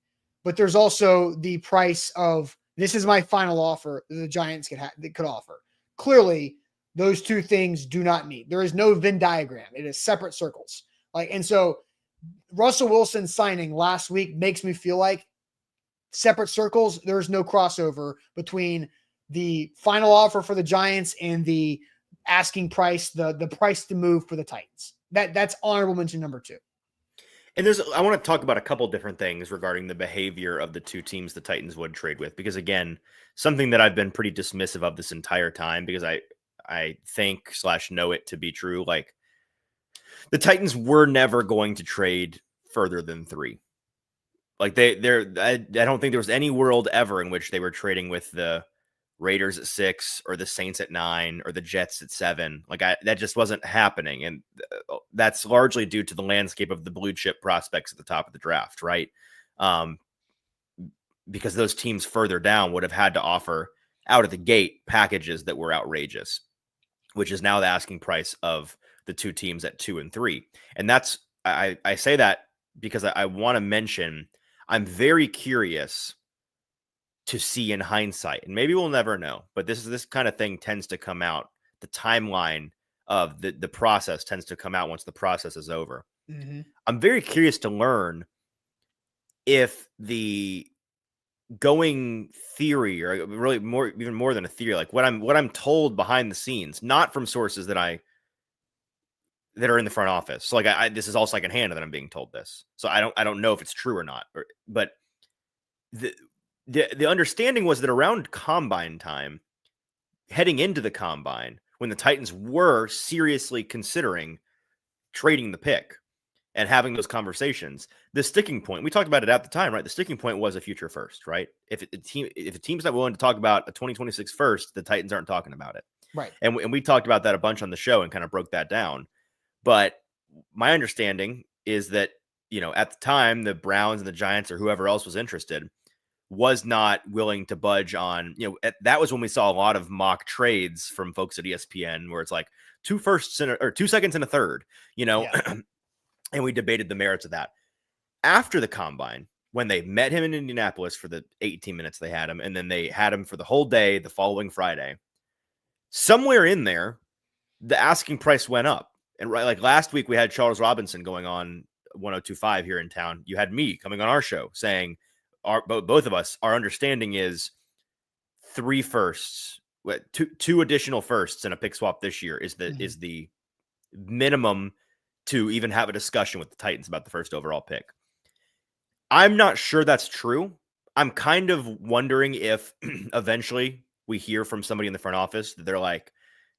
But there's also the price of this is my final offer that the Giants could offer. Clearly, those two things do not meet. There is no Venn diagram. It is separate circles. And so Russell Wilson signing last week makes me feel like separate circles. There's no crossover between the final offer for the Giants and the asking price, the price to move for the Titans. That's honorable mention number two. And I want to talk about a couple different things regarding the behavior of the two teams the Titans would trade with, because again, something that I've been pretty dismissive of this entire time, because I think / know it to be true. Like the Titans were never going to trade further than 3. Like I don't think there was any world ever in which they were trading with the Raiders at 6 or the Saints at 9 or the Jets at 7. Like that just wasn't happening. And that's largely due to the landscape of the blue chip prospects at the top of the draft. Right. Because those teams further down would have had to offer out of the gate packages that were outrageous, which is now the asking price of the two teams at 2 and 3. And that's, I say that because I want to mention, I'm very curious to see in hindsight, and maybe we'll never know, but this kind of thing tends to come out. The timeline of the process tends to come out once the process is over. I'm very curious to learn if the going theory, or really even more than a theory, like what I'm told behind the scenes, not from sources that are in the front office. So like this is all secondhand that I'm being told this. So I don't know if it's true or not, but the understanding was that around combine time, heading into the combine, when the Titans were seriously considering trading the pick and having those conversations, the sticking point, we talked about it at the time, right? The sticking point was a future first, right? If a team's not willing to talk about a 2026 first, the Titans aren't talking about it. Right. And we talked about that a bunch on the show and kind of broke that down. But my understanding is that, at the time, the Browns and the Giants or whoever else was interested was not willing to budge on, that was when we saw a lot of mock trades from folks at ESPN where it's like 2 firsts or 2 seconds and a third, and we debated the merits of that. After the combine, when they met him in Indianapolis for the 18 minutes they had him, and then they had him for the whole day the following Friday, somewhere in there, the asking price went up. And like last week, we had Charles Robinson going on 102.5 here in town. You had me coming on our show saying, both of us, our understanding is 3 firsts, two additional firsts and a pick swap this year is the minimum to even have a discussion with the Titans about the first overall pick. I'm not sure that's true. I'm kind of wondering if eventually we hear from somebody in the front office that they're like,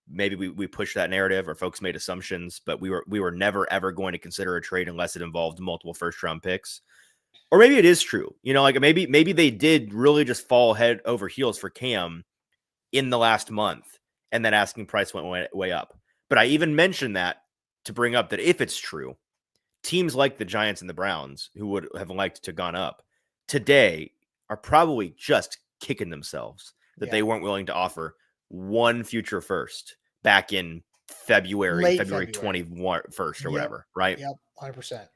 maybe we pushed that narrative or folks made assumptions, but we were never, ever going to consider a trade unless it involved multiple first round picks. Or maybe it is true. Like maybe they did really just fall head over heels for Cam in the last month and then asking price went way up. But I even mentioned that to bring up that if it's true, teams like the Giants and the Browns, who would have liked to gone up today, are probably just kicking themselves that they weren't willing to offer one future first back in February 21st or whatever, right? Yep, 100%.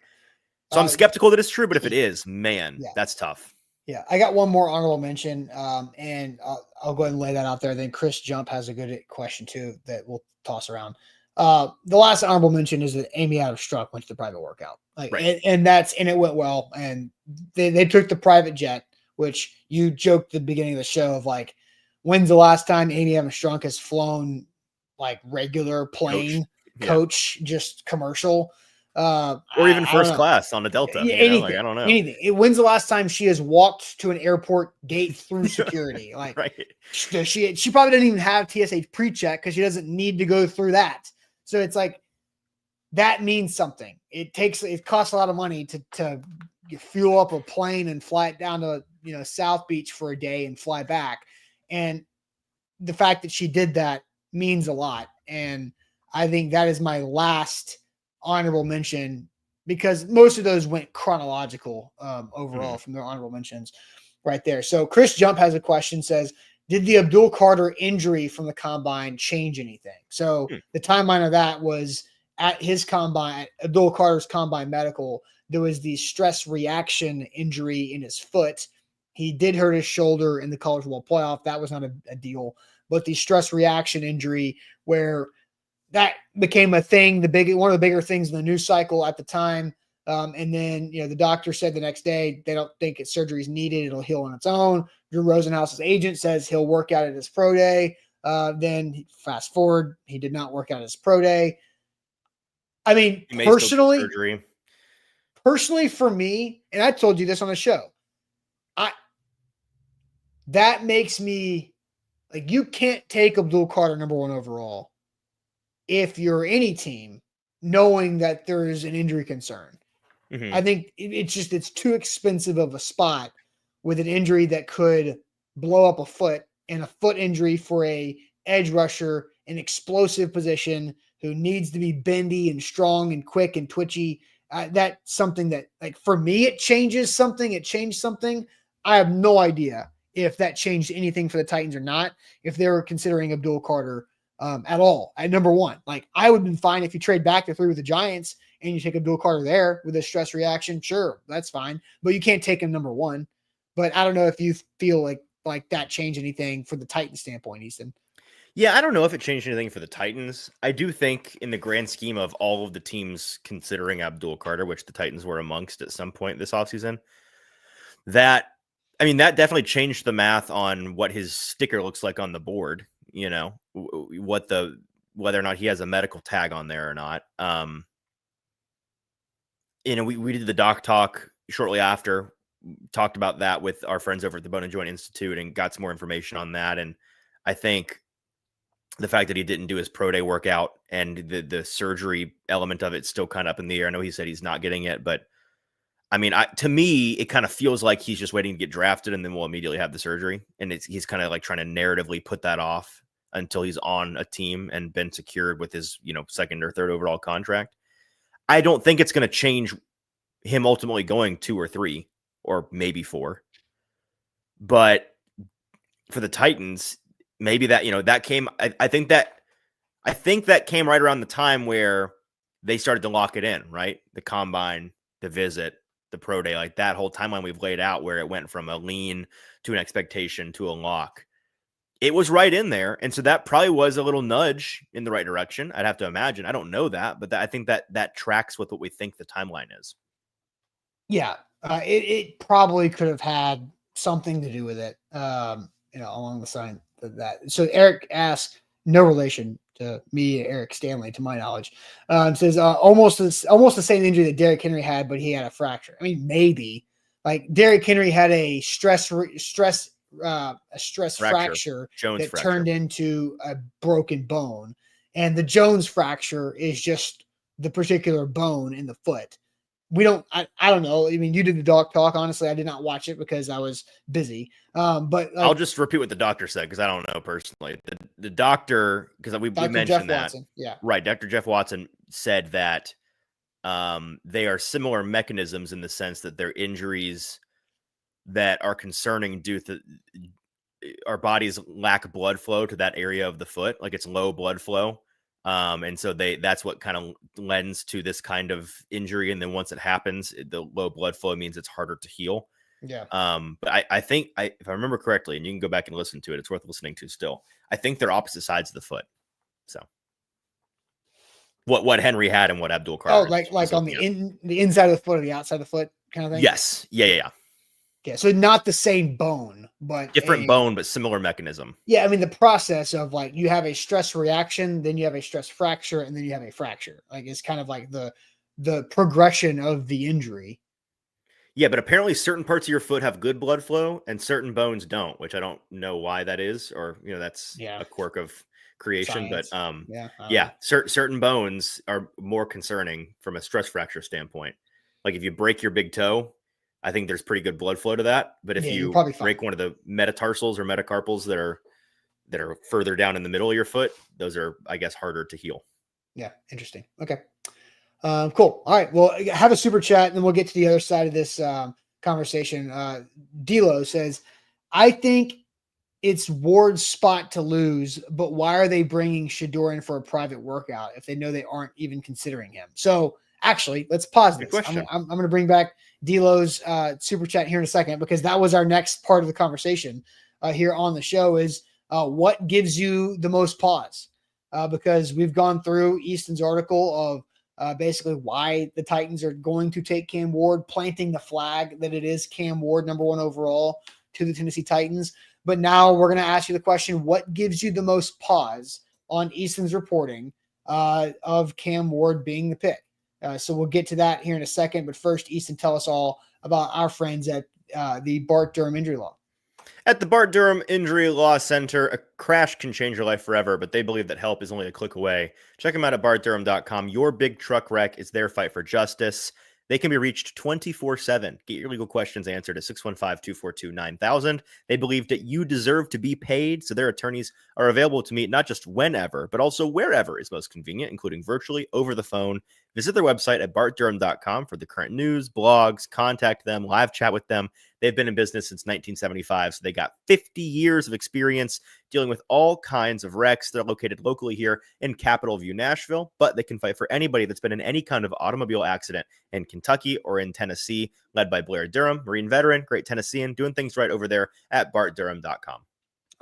So I'm skeptical that it's true, but if it is, man, that's tough. Yeah, I got one more honorable mention, and I'll go ahead and lay that out there. Then Chris Jump has a good question too that we'll toss around. The last honorable mention is that Amy Adams-Struck went to the private workout, and it went well. And they took the private jet, which you joked at the beginning of the show of like, when's the last time Amy Adams-Struck has flown like regular plane coach just commercial? Or even first class on a Delta. Anything, I don't know. Anything. When's the last time she has walked to an airport gate through security? Like, right. She probably doesn't even have TSA pre-check because she doesn't need to go through that. So it's like, that means something. It costs a lot of money to fuel up a plane and fly it down to, South Beach for a day and fly back. And the fact that she did that means a lot. And I think that is my last honorable mention, because most of those went chronological overall from their honorable mentions right there. So Chris Jump has a question, says, did the Abdul Carter injury from the combine change anything? So the timeline of that was at his combine, Abdul Carter's combine medical, there was the stress reaction injury in his foot. He did hurt his shoulder in the College Football Playoff. That was not a deal, but the stress reaction injury where that became a thing, one of the bigger things in the news cycle at the time. And then, the doctor said the next day, they don't think surgery is needed. It'll heal on its own. Drew Rosenhaus's agent says he'll work out at his pro day. Then fast forward, he did not work out at his pro day. I mean, personally for me, and I told you this on the show, that makes me like, you can't take Abdul Carter number 1 overall if you're any team knowing that there is an injury concern. I think it's too expensive of a spot with an injury that could blow up a foot, and a foot injury for a edge rusher, an explosive position who needs to be bendy and strong and quick and twitchy. That's something that, like, for me, it changes something. It changed something. I have no idea if that changed anything for the Titans or not, if they were considering Abdul Carter at all at number 1. Like, I would have been fine if you trade back to 3 with the Giants and you take Abdul Carter there with a stress reaction. Sure, that's fine. But you can't take him number 1. But I don't know if you feel like that changed anything for the Titans standpoint, Easton. Yeah, I don't know if it changed anything for the Titans. I do think in the grand scheme of all of the teams considering Abdul Carter, which the Titans were amongst at some point this offseason, that definitely changed the math on what his sticker looks like on the board, whether or not he has a medical tag on there or not. We did the doc talk shortly after, talked about that with our friends over at the Bone and Joint Institute and got some more information on that. And I think the fact that he didn't do his pro day workout and the surgery element of it's still kind of up in the air. I know he said he's not getting it, but I mean, to me, it kind of feels like he's just waiting to get drafted and then we'll immediately have the surgery. And he's kind of like trying to narratively put that off until he's on a team and been secured with his, second or third overall contract. I don't think it's going to change him ultimately going 2 or 3 or maybe 4. But for the Titans, maybe that, that came, I think that came right around the time where they started to lock it in, right? The combine, the visit, the pro day, like that whole timeline we've laid out where it went from a lean to an expectation to a lock. It was right in there. And so that probably was a little nudge in the right direction. I'd have to imagine. I don't know that, but I think that tracks with what we think the timeline is. Yeah. It probably could have had something to do with it. along the side of that. So Eric asks, no relation to me, Eric Stanley, to my knowledge, says almost the same injury that Derrick Henry had, but he had a fracture. I mean, maybe like Derrick Henry had a stress fracture Jones that fracture. turned into a broken bone, and the Jones fracture is just the particular bone in the foot. I don't know. I mean, you did the doc talk. Honestly, I did not watch it because I was busy. But I'll just repeat what the doctor said because I don't know personally. The doctor, because we mentioned Jeff that. Watson, yeah, right. Dr. Jeff Watson said that they are similar mechanisms in the sense that they're injuries that are concerning due to our bodies lack blood flow to that area of the foot, like it's low blood flow. And so that's what kind of lends to this kind of injury. And then once it happens, the low blood flow means it's harder to heal. Yeah. But I think if I remember correctly, and you can go back and listen to it, it's worth listening to still. I think they're opposite sides of the foot. So what Henry had and what Abdul Carter. Oh, like on the inside of the foot or the outside of the foot kind of thing? Yes. Yeah. Yeah, so not the same bone, but different bone, but similar mechanism. Yeah, I mean the process of like you have a stress reaction, then you have a stress fracture, and then you have a fracture. Like it's kind of like the progression of the injury. Yeah, but apparently certain parts of your foot have good blood flow and certain bones don't, which I don't know why that is, or that's a quirk of creation. Science. But certain bones are more concerning from a stress fracture standpoint. Like if you break your big toe, I think there's pretty good blood flow to that. But if you break one of the metatarsals or metacarpals that are further down in the middle of your foot, those are, I guess, harder to heal. Yeah, interesting. Okay. Cool. All right. Well, have a super chat, and then we'll get to the other side of this conversation. Dilo says, I think it's Ward's spot to lose, but why are they bringing Shedeur in for a private workout if they know they aren't even considering him? So actually, let's pause this. I'm going to bring back Dilo's super chat here in a second, because that was our next part of the conversation here on the show is what gives you the most pause? Because we've gone through Easton's article of basically why the Titans are going to take Cam Ward, planting the flag that it is Cam Ward, number 1 overall to the Tennessee Titans. But now we're going to ask you the question, what gives you the most pause on Easton's reporting of Cam Ward being the pick? So we'll get to that here in a second. But first, Easton, tell us all about our friends at the Bart Durham Injury Law. At the Bart Durham Injury Law Center, a crash can change your life forever, but they believe that help is only a click away. Check them out at bartdurham.com. Your big truck wreck is their fight for justice. They can be reached 24/7. Get your legal questions answered at 615-242-9000. They believe that you deserve to be paid, so their attorneys are available to meet not just whenever, but also wherever is most convenient, including virtually over the phone. Visit their website at bartdurham.com for the current news, blogs, contact them, live chat with them. They've been in business since 1975, so they got 50 years of experience dealing with all kinds of wrecks. They're located locally here in Capitol View, Nashville, but they can fight for anybody that's been in any kind of automobile accident in Kentucky or in Tennessee, led by Blair Durham, Marine veteran, great Tennessean, doing things right over there at bartdurham.com.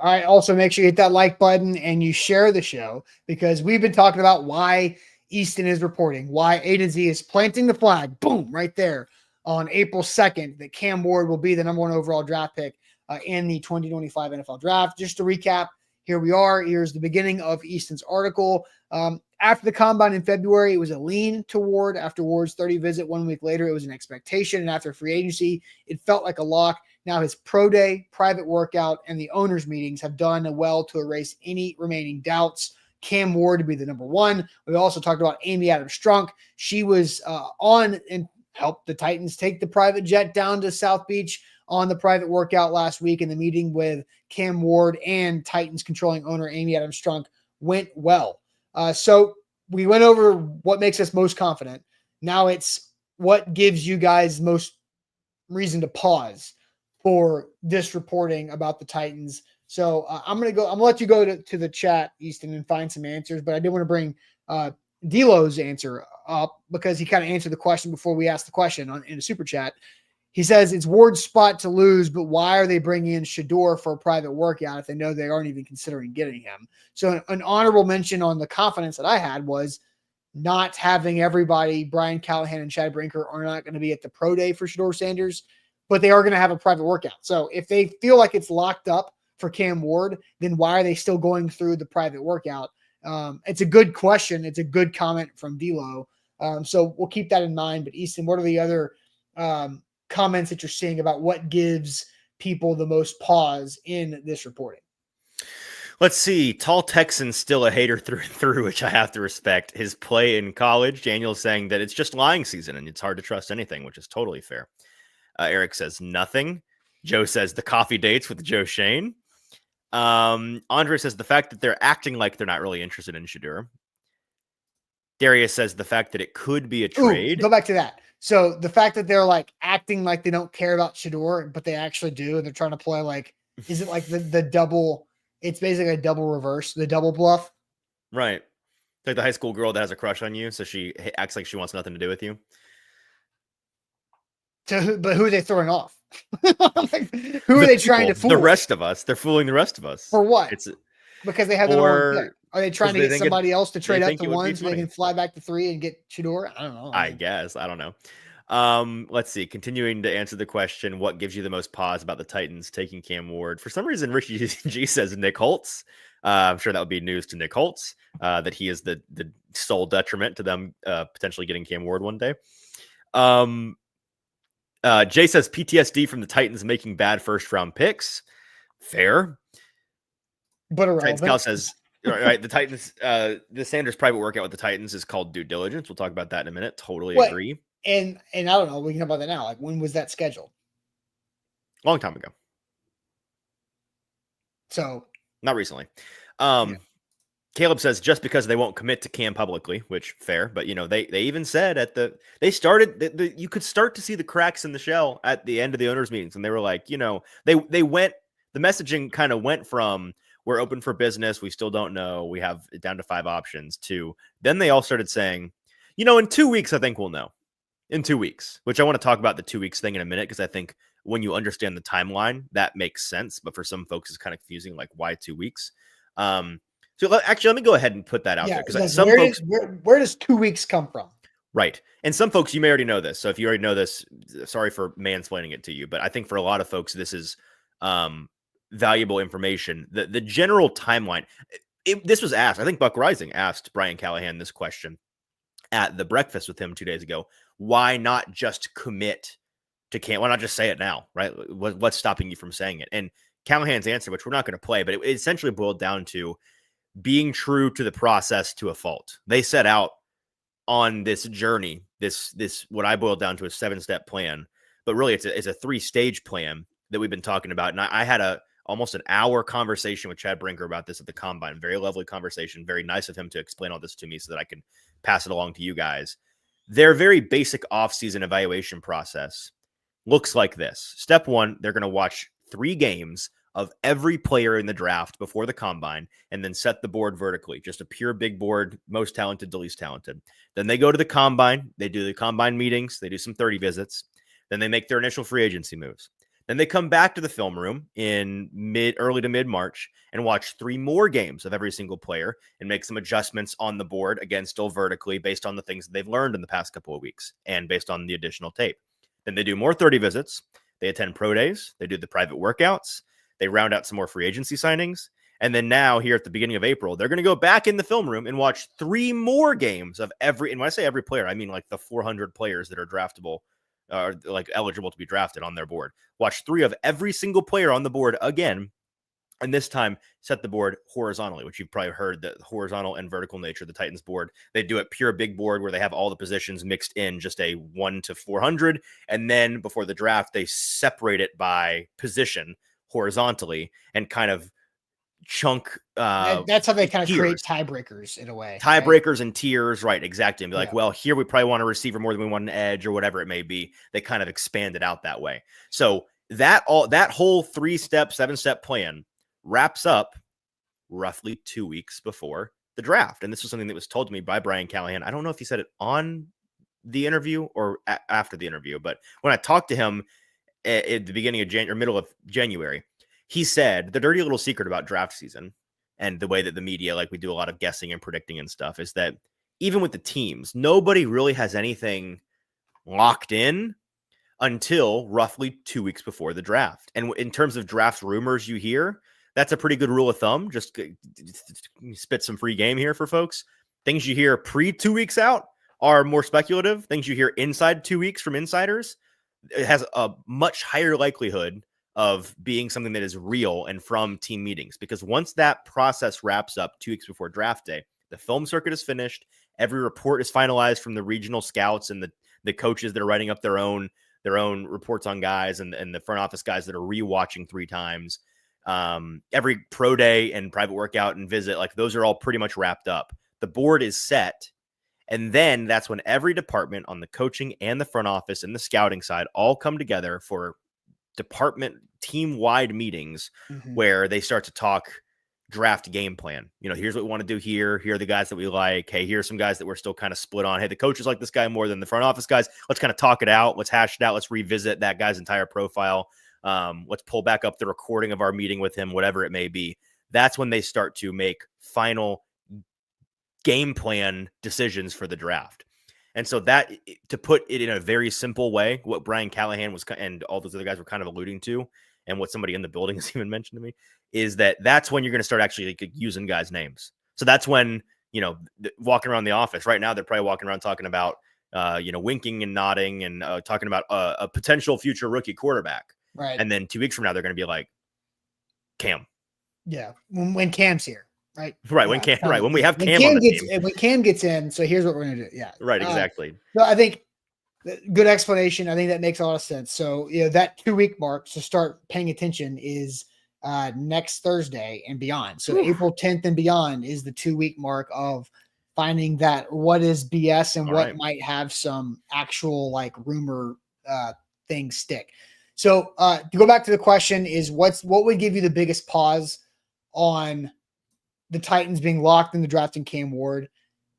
All right, also make sure you hit that like button and you share the show, because we've been talking about why Easton is reporting, why A to Z is planting the flag, boom, right there on April 2nd, that Cam Ward will be the number 1 overall draft pick in the 2025 NFL draft. Just to recap, here we are. Here's the beginning of Easton's article. After the combine in February, it was a lean toward. After Ward's 30 visit 1 week later, it was an expectation. And after free agency, it felt like a lock. Now his pro day, private workout, and the owners' meetings have done well to erase any remaining doubts. Cam Ward to be the number 1. We also talked about Amy Adams-Strunk. She was on and helped the Titans take the private jet down to South Beach on the private workout last week, and the meeting with Cam Ward and Titans controlling owner Amy Adams-Strunk went well. So we went over what makes us most confident. Now it's what gives you guys most reason to pause for this reporting about the Titans. So I'm going to let you go to the chat, Easton, and find some answers. But I did want to bring Dilo's answer up, because he kind of answered the question before we asked the question in a super chat. He says it's Ward's spot to lose, but why are they bringing in Shedeur for a private workout if they know they aren't even considering getting him? So an honorable mention on the confidence that I had was not having everybody, Brian Callahan and Chad Brinker, are not going to be at the pro day for Shedeur Sanders, but they are going to have a private workout. So if they feel like it's locked up for Cam Ward, then why are they still going through the private workout? It's a good question. It's a good comment from D'Lo. So we'll keep that in mind. But Easton, what are the other comments that you're seeing about what gives people the most pause in this reporting? Let's see. Tall Texan's still a hater through and through, which I have to respect. His play in college, Daniel's saying that it's just lying season and it's hard to trust anything, which is totally fair. Eric says nothing. Joe says the coffee dates with Joe Shane. Andre says the fact that they're acting like they're not really interested in Shedeur. Darius says the fact that it could be a trade. Go back to that. So the fact that they're like acting like they don't care about Shedeur, but they actually do, and they're trying to play like, is it like the double? It's basically a double reverse, the double bluff. Right. It's like the high school girl that has a crush on you, so she acts like she wants nothing to do with you. But who are they throwing off? Like, who are they trying to fool? The rest of us. They're fooling the rest of us. For what? Because they have the number one pick. Are they trying to get somebody else to trade up to one so they can fly back to 3 and get Shedeur? I don't know. I guess. I don't know. Let's see. Continuing to answer the question, what gives you the most pause about the Titans taking Cam Ward? For some reason, Richie G says Nick Holtz. I'm sure that would be news to Nick Holtz, that he is the sole detriment to them potentially getting Cam Ward one day. Jay says PTSD from the Titans making bad first-round picks. Fair. But irrelevant. Cal says, right, the Titans, the Sanders private workout with the Titans is called due diligence. We'll talk about that in a minute. Totally agree. And I don't know. We can talk about that now. Like, when was that scheduled? Long time ago. So not recently. Yeah. Caleb says just because they won't commit to Cam publicly, which fair, but they even said you could start to see the cracks in the shell at the end of the owners meetings, and they were like, they went, the messaging kind of went from we're open for business, we still don't know, we have it down to 5 options, to then they all started saying, in 2 weeks I think we'll know. In 2 weeks, which I want to talk about the 2 weeks thing in a minute, because I think when you understand the timeline, that makes sense. But for some folks, it's kind of confusing, like why 2 weeks? So actually, let me go ahead and put that out there, because some folks, where does 2 weeks come from? Right. And some folks, you may already know this. So if you already know this, sorry for mansplaining it to you, but I think for a lot of folks, this is valuable information. The general timeline. This was asked. I think Buck Rising asked Brian Callahan this question at the breakfast with him 2 days ago. Why not just commit to Cam? Why not just say it now, right? What's stopping you from saying it? And Callahan's answer, which we're not going to play, but it essentially boiled down to being true to the process to a fault. They set out on this journey, this what I boiled down to a 7-step plan, but really it's a 3-stage plan that we've been talking about. And I had almost an hour conversation with Chad Brinker about this at the Combine. Very lovely conversation. Very nice of him to explain all this to me so that I can pass it along to you guys. Their very basic offseason evaluation process looks like this. Step 1, they're going to watch 3 games of every player in the draft before the Combine and then set the board vertically, just a pure big board, most talented to least talented. Then they go to the Combine. They do the Combine meetings. They do some 30 visits. Then they make their initial free agency moves. Then they come back to the film room in early to mid-March and watch 3 more games of every single player and make some adjustments on the board, again, still vertically, based on the things that they've learned in the past couple of weeks and based on the additional tape. Then they do more 30 visits. They attend pro days. They do the private workouts. They round out some more free agency signings. And then now, here at the beginning of April, they're going to go back in the film room and watch 3 more games of every, and when I say every player, I mean like the 400 players that are draftable, like eligible to be drafted on their board. Watch 3 of every single player on the board again, and this time set the board horizontally, which you've probably heard, the horizontal and vertical nature of the Titans board. They do it pure big board where they have all the positions mixed in just a 1 to 400. And then before the draft, they separate it by position horizontally and kind of chunk. That's how they kind of create tiebreakers in a way. Tiebreakers, right? And tiers, right? Exactly. And be like, yeah. Well, here we probably want a receiver more than we want an edge or whatever it may be. They kind of expand it out that way. So that whole 3-step, 7-step plan wraps up roughly 2 weeks before the draft. And this was something that was told to me by Brian Callahan. I don't know if he said it on the interview or after the interview, but when I talked to him at the beginning of January, or middle of January, he said the dirty little secret about draft season and the way that the media, like we do a lot of guessing and predicting and stuff, is that even with the teams, nobody really has anything locked in until roughly 2 weeks before the draft. And in terms of draft rumors you hear, that's a pretty good rule of thumb. Just spit some free game here for folks. Things you hear pre 2 weeks out are more speculative. Things you hear inside 2 weeks from insiders, it has a much higher likelihood of being something that is real and from team meetings. Because once that process wraps up 2 weeks before draft day, the film circuit is finished. Every report is finalized from the regional scouts and the coaches that are writing up their own reports on guys and the front office guys that are rewatching 3 times. Every pro day and private workout and visit, like those are all pretty much wrapped up. The board is set. And then that's when every department on the coaching and the front office and the scouting side all come together for department team-wide meetings where they start to talk draft game plan. Here's what we want to do here. Here are the guys that we like. Hey, here's some guys that we're still kind of split on. Hey, the coaches like this guy more than the front office guys. Let's kind of talk it out. Let's hash it out. Let's revisit that guy's entire profile. Let's pull back up the recording of our meeting with him, whatever it may be. That's when they start to make final game plan decisions for the draft. And so that, to put it in a very simple way, what Brian Callahan was and all those other guys were kind of alluding to, and what somebody in the building has even mentioned to me, is that's when you're going to start actually using guys' names. So that's when, walking around the office right now, they're probably walking around talking about, winking and nodding and talking about a potential future rookie quarterback. Right. And then 2 weeks from now, they're going to be like, Cam. Yeah. When Cam's here. Right. Right. Yeah. When we have Cam on the team. When Cam gets in. So here's what we're going to do. Yeah. Right. Exactly. So I think good explanation. I think that makes a lot of sense. So, that 2 week mark to start paying attention is next Thursday and beyond. So April 10th and beyond is the 2 week mark of finding that what is BS and what might have some actual like rumor things stick. So to go back to the question is what would give you the biggest pause on the Titans being locked in the drafting Cam Ward?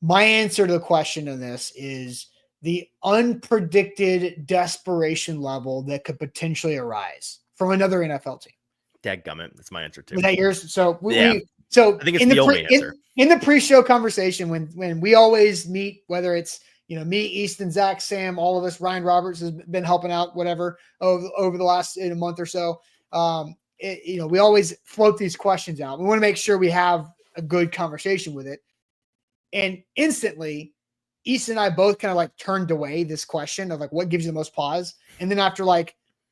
My answer to the question on this is the unpredicted desperation level that could potentially arise from another NFL team. Dadgummit. That's my answer too. Was that yours? So I think it's the only answer. In the pre-show conversation, when we always meet, whether it's me, Easton, Zach, Sam, all of us, Ryan Roberts has been helping out, whatever, over the last month or so. We always float these questions out. We want to make sure we have a good conversation with it. And instantly, Easton and I both kind of like turned away this question of like, what gives you the most pause? And then after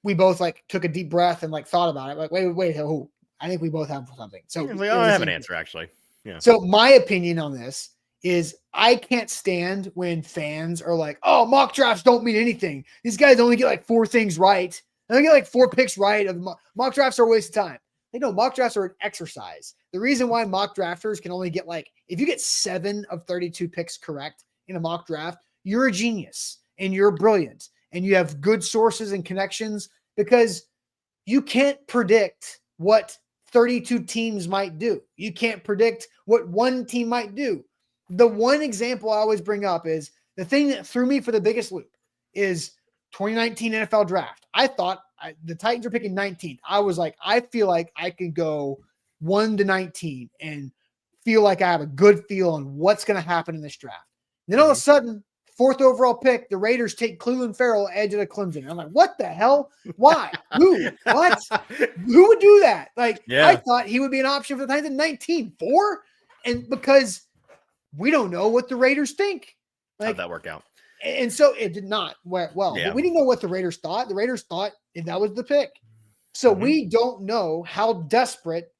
we both took a deep breath and thought about it. Like, wait, who? I think we both have something. So I don't have an answer actually. Yeah. So my opinion on this is I can't stand when fans are like, oh, mock drafts don't mean anything. These guys only get 4 things right. They get 4 picks right. Mock drafts are a waste of time. They know mock drafts are an exercise. The reason why mock drafters can only get if you get 7 of 32 picks correct in a mock draft, you're a genius and you're brilliant and you have good sources and connections, because you can't predict what 32 teams might do. You can't predict what one team might do. The one example I always bring up is the thing that threw me for the biggest loop is 2019 NFL draft. I thought the Titans are picking 19th. I was like, I feel like I could go 1 to 19 and feel like I have a good feel on what's going to happen in this draft. And then all of a sudden, 4th overall pick, the Raiders take Cleveland Farrell, edge of Clemson. And I'm like, what the hell? Why? Who? What? Who would do that? I thought he would be an option for the Titans in 19-4. And because we don't know what the Raiders think. How'd that work out? And so it did not work well. Yeah. But we didn't know what the Raiders thought. The Raiders thought that was the pick. So we don't know how desperate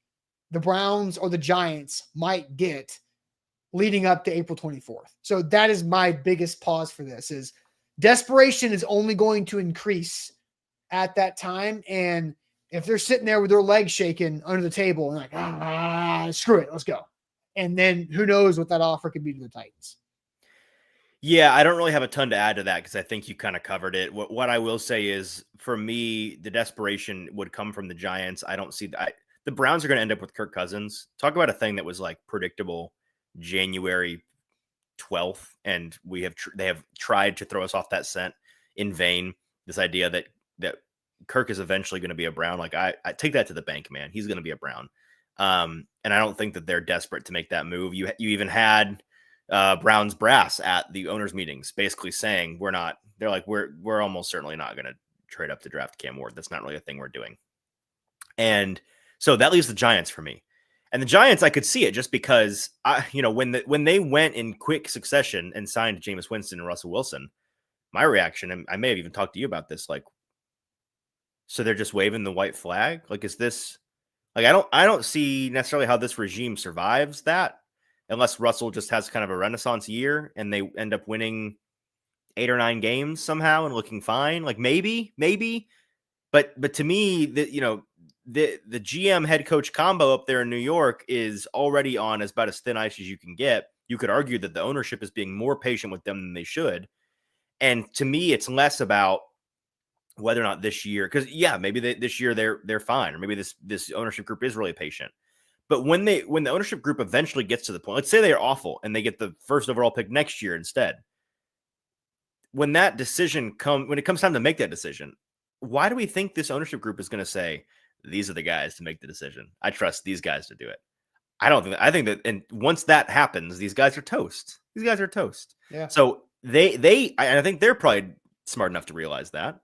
the Browns or the Giants might get leading up to April 24th. So that is my biggest pause for this, is desperation is only going to increase at that time. And if they're sitting there with their legs shaking under the table and screw it, let's go. And then who knows what that offer could be to the Titans. Yeah, I don't really have a ton to add to that because I think you kind of covered it. What I will say is, for me, the desperation would come from the Giants. I don't see that. The Browns are going to end up with Kirk Cousins. Talk about a thing that was predictable January 12th, and they have tried to throw us off that scent in vain. This idea that Kirk is eventually going to be a Brown. I take that to the bank, man. He's going to be a Brown. And I don't think that they're desperate to make that move. You even had Browns brass at the owners' meetings basically saying we're almost certainly not going to trade up to draft Cam Ward. That's not really a thing we're doing. And So that leaves the Giants for me. And the Giants, I could see it just because when they went in quick succession and signed Jameis Winston and Russell Wilson, my reaction, and I may have even talked to you about this, like, so they're just waving the white flag? Like, is this like I don't see necessarily how this regime survives that unless Russell just has kind of a renaissance year and they end up winning 8 or 9 games somehow and looking fine. Like maybe. But to me, the GM head coach combo up there in New York is already on about as thin ice as you can get. You could argue that the ownership is being more patient with them than they should. And to me, it's less about whether or not this year, because maybe this year they're fine, or maybe this ownership group is really patient. But when the ownership group eventually gets to the point, let's say they're awful and they get the first overall pick next year instead. When that decision when it comes time to make that decision, why do we think this ownership group is going to say, these are the guys to make the decision? I trust these guys to do it. I think that, and once that happens, these guys are toast. Yeah. So I think they're probably smart enough to realize that.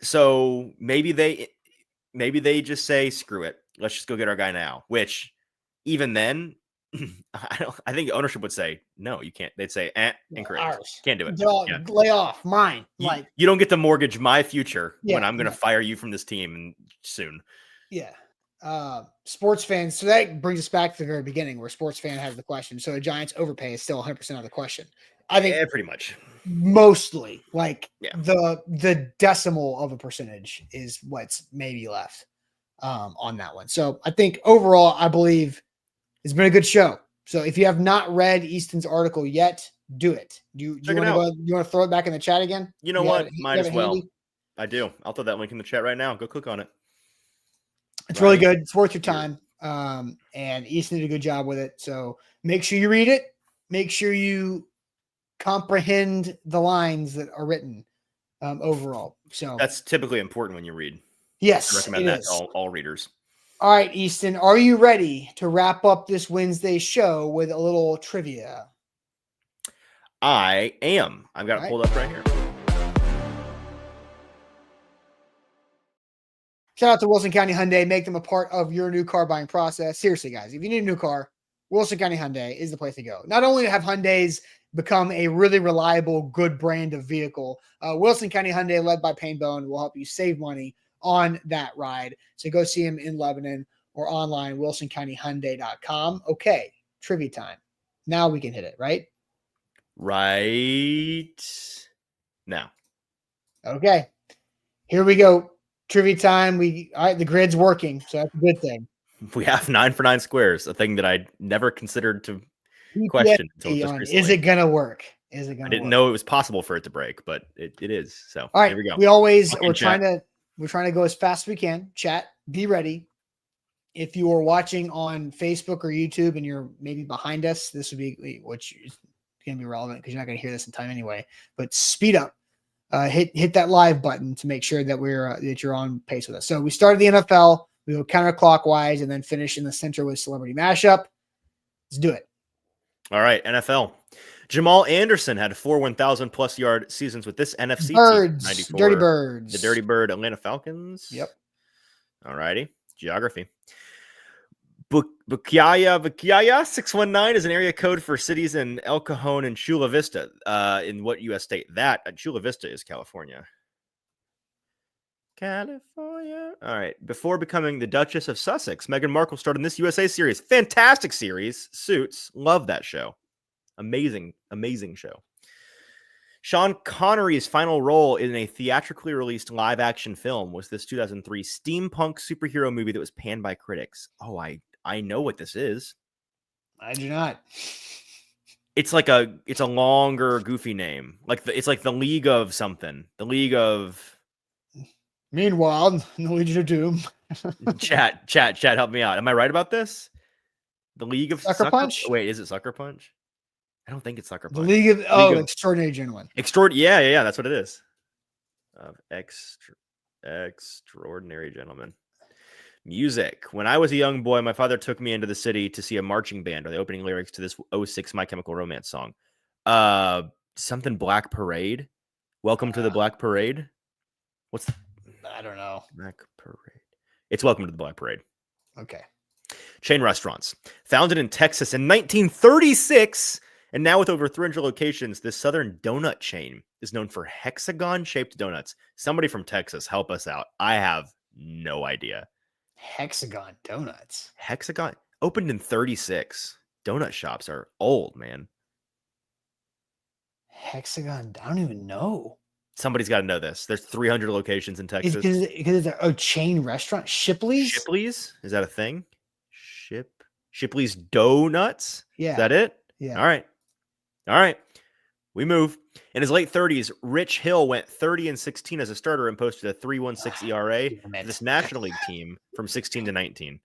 So maybe they just say, screw it. Let's just go get our guy now, which even then, I think ownership would say, no, you can't. They'd say, incorrect. Ours. Can't do it. Lay off mine. You don't get to mortgage my future when I'm going to fire you from this team soon. Yeah. Sports fans. So that brings us back to the very beginning where sports fan has the question. So a Giants overpay is still 100% of the question. I think pretty much mostly the decimal of a percentage is what's maybe left on that one. So I think overall, I believe it's been a good show. So if you have not read Easton's article yet, do it. Do you want to throw it back in the chat again? You know what? Might as well. Handy? I do. I'll throw that link in the chat right now. Go click on it. It's really good. It's worth your time. And Easton did a good job with it. So make sure you read it. Make sure you comprehend the lines that are written overall. So that's typically important when you read. Yes, I recommend that to all readers. All right, Easton, are you ready to wrap up this Wednesday show with a little trivia? I am. I've got it pulled up right here. Shout out to Wilson County Hyundai. Make them a part of your new car buying process. Seriously, guys, if you need a new car, Wilson County Hyundai is the place to go. Not only have Hyundais become a really reliable, good brand of vehicle, Wilson County Hyundai, led by Payne Bone, will help you save money on that ride. So go see him in Lebanon or online, wilsoncountyhyundai.com. Okay, trivia time. Now we can hit it, right? Right now. Okay, here we go. Trivia time. All right, the grid's working, so that's a good thing. We have 9 for 9 squares, a thing that I never considered to question until just recently. Is it gonna work? I didn't know it was possible for it to break, but it is. So all right, here we go. We're trying to go as fast as we can. Chat, be ready. If you are watching on Facebook or YouTube and you're maybe behind us, this would be which is going to be relevant because you're not going to hear this in time anyway. But speed up, hit that live button to make sure that that you're on pace with us. So we started the NFL. We go counterclockwise and then finish in the center with celebrity mashup. Let's do it. All right, NFL. Jamal Anderson had 4 1,000+ yard seasons with this NFC Birds, team. 94, Dirty Birds. The Dirty Bird Atlanta Falcons. Yep. All righty. Geography. Bukiaya 619 is an area code for cities in El Cajon and Chula Vista. In what U.S. state? Chula Vista is California. California. All right. Before becoming the Duchess of Sussex, Meghan Markle starred in this USA series. Fantastic series. Suits. Love that show. Amazing show. Sean Connery's final role in a theatrically released live-action film was this 2003 steampunk superhero movie that was panned by critics. Oh, I know what this is. I do not. It's a longer, goofy name. It's like the League of something. The League of. Meanwhile, the Legion of Doom. Chat, help me out. Am I right about this? The League of Sucker Punch? Wait, is it Sucker Punch? I don't think it's Sucker Punch. The League of Extraordinary Gentlemen. Yeah, that's what it is. Extraordinary Gentlemen. Music. When I was a young boy, my father took me into the city to see a marching band, or the opening lyrics to this 06 My Chemical Romance song. Something Black Parade. Welcome to the Black Parade. I don't know. Black Parade. It's Welcome to the Black Parade. Okay. Chain restaurants. Founded in Texas in 1936, and now with over 300 locations, this Southern donut chain is known for hexagon-shaped donuts. Somebody from Texas, help us out. I have no idea. Hexagon donuts. Hexagon opened in 36. Donut shops are old, man. Hexagon, I don't even know. Somebody's got to know this. There's 300 locations in Texas. Because it's a chain restaurant. Shipley's? Shipley's? Is that a thing? Shipley's Donuts? Yeah. Is that it? Yeah. All right. We move. In his late 30s, Rich Hill went 30-16 as a starter and posted a 3.16 ERA for this National League team from 16 to 19.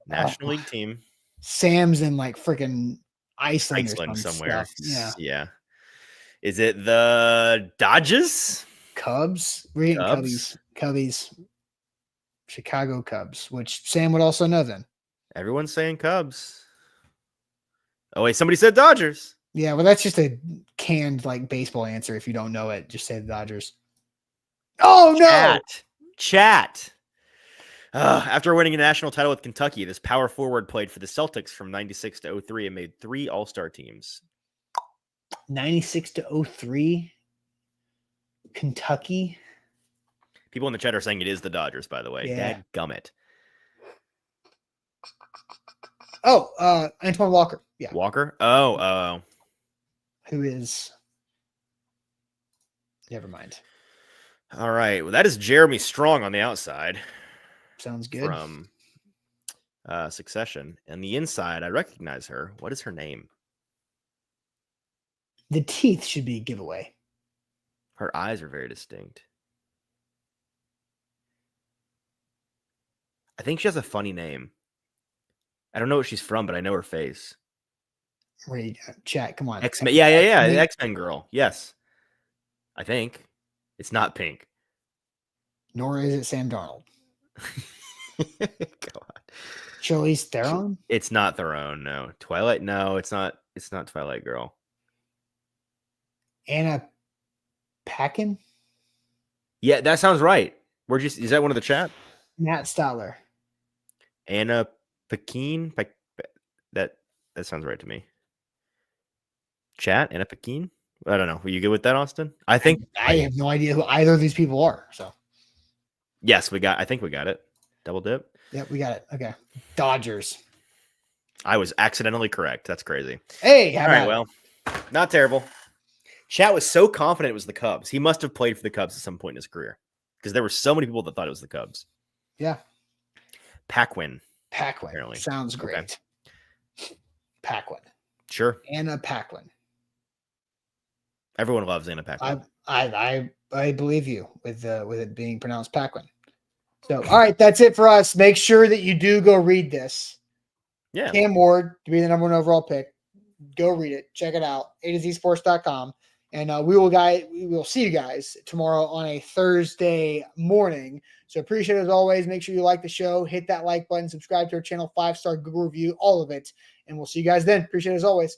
National League team. Sam's in like freaking Iceland or somewhere. Stuff. Yeah. Is it the Dodgers? Cubs? We're getting Cubbies. Chicago Cubs, which Sam would also know then. Everyone's saying Cubs. Oh, wait, somebody said Dodgers. Yeah, well, that's just a canned like baseball answer. If you don't know it, just say the Dodgers. Oh, no. Chat. After winning a national title with Kentucky, this power forward played for the Celtics from 96 to 03 and made 3 All-Star teams. 96 to 03, Kentucky. People in the chat are saying it is the Dodgers, by the way. Yeah. Dadgummit. Oh, Antoine Walker. Yeah. Walker? Oh. Who is... Never mind. All right. Well, that is Jeremy Strong on the outside. Sounds good. From Succession. And the inside, I recognize her. What is her name? The teeth should be a giveaway. Her eyes are very distinct. I think she has a funny name. I don't know what she's from, but I know her face. Read chat. Come on. X-Men. Yeah. The X-Men girl. Yes. I think. It's not Pink. Nor is it Sam Darnold. Go on. Charlize Theron? It's not Theron, no. Twilight? No, it's not Twilight Girl. Anna Paquin? Yeah, that sounds right. Is that one of the chat? Matt Stoller. Anna Paquin? That sounds right to me. Chat? Anna Paquin? I don't know. Were you good with that, Austin? I have no idea who either of these people are. So yes, I think we got it. Double dip. Yep, we got it. Okay. Dodgers. I was accidentally correct. That's crazy. Hey, all right. Well, not terrible. Chat was so confident it was the Cubs. He must have played for the Cubs at some point in his career because there were so many people that thought it was the Cubs. Yeah. Paquin. Apparently. Sounds great. Okay. Paquin. Sure. Anna Paquin. Everyone loves Anna Paquin. I believe you with it being pronounced Paquin. So, all right, that's it for us. Make sure that you do go read this. Yeah. Cam Ward to be the #1 overall pick. Go read it. Check it out. A2Zsports.com. And we will see you guys tomorrow on a Thursday morning. So appreciate it as always. Make sure you like the show. Hit that like button. Subscribe to our channel. 5-star Google review. All of it. And we'll see you guys then. Appreciate it as always.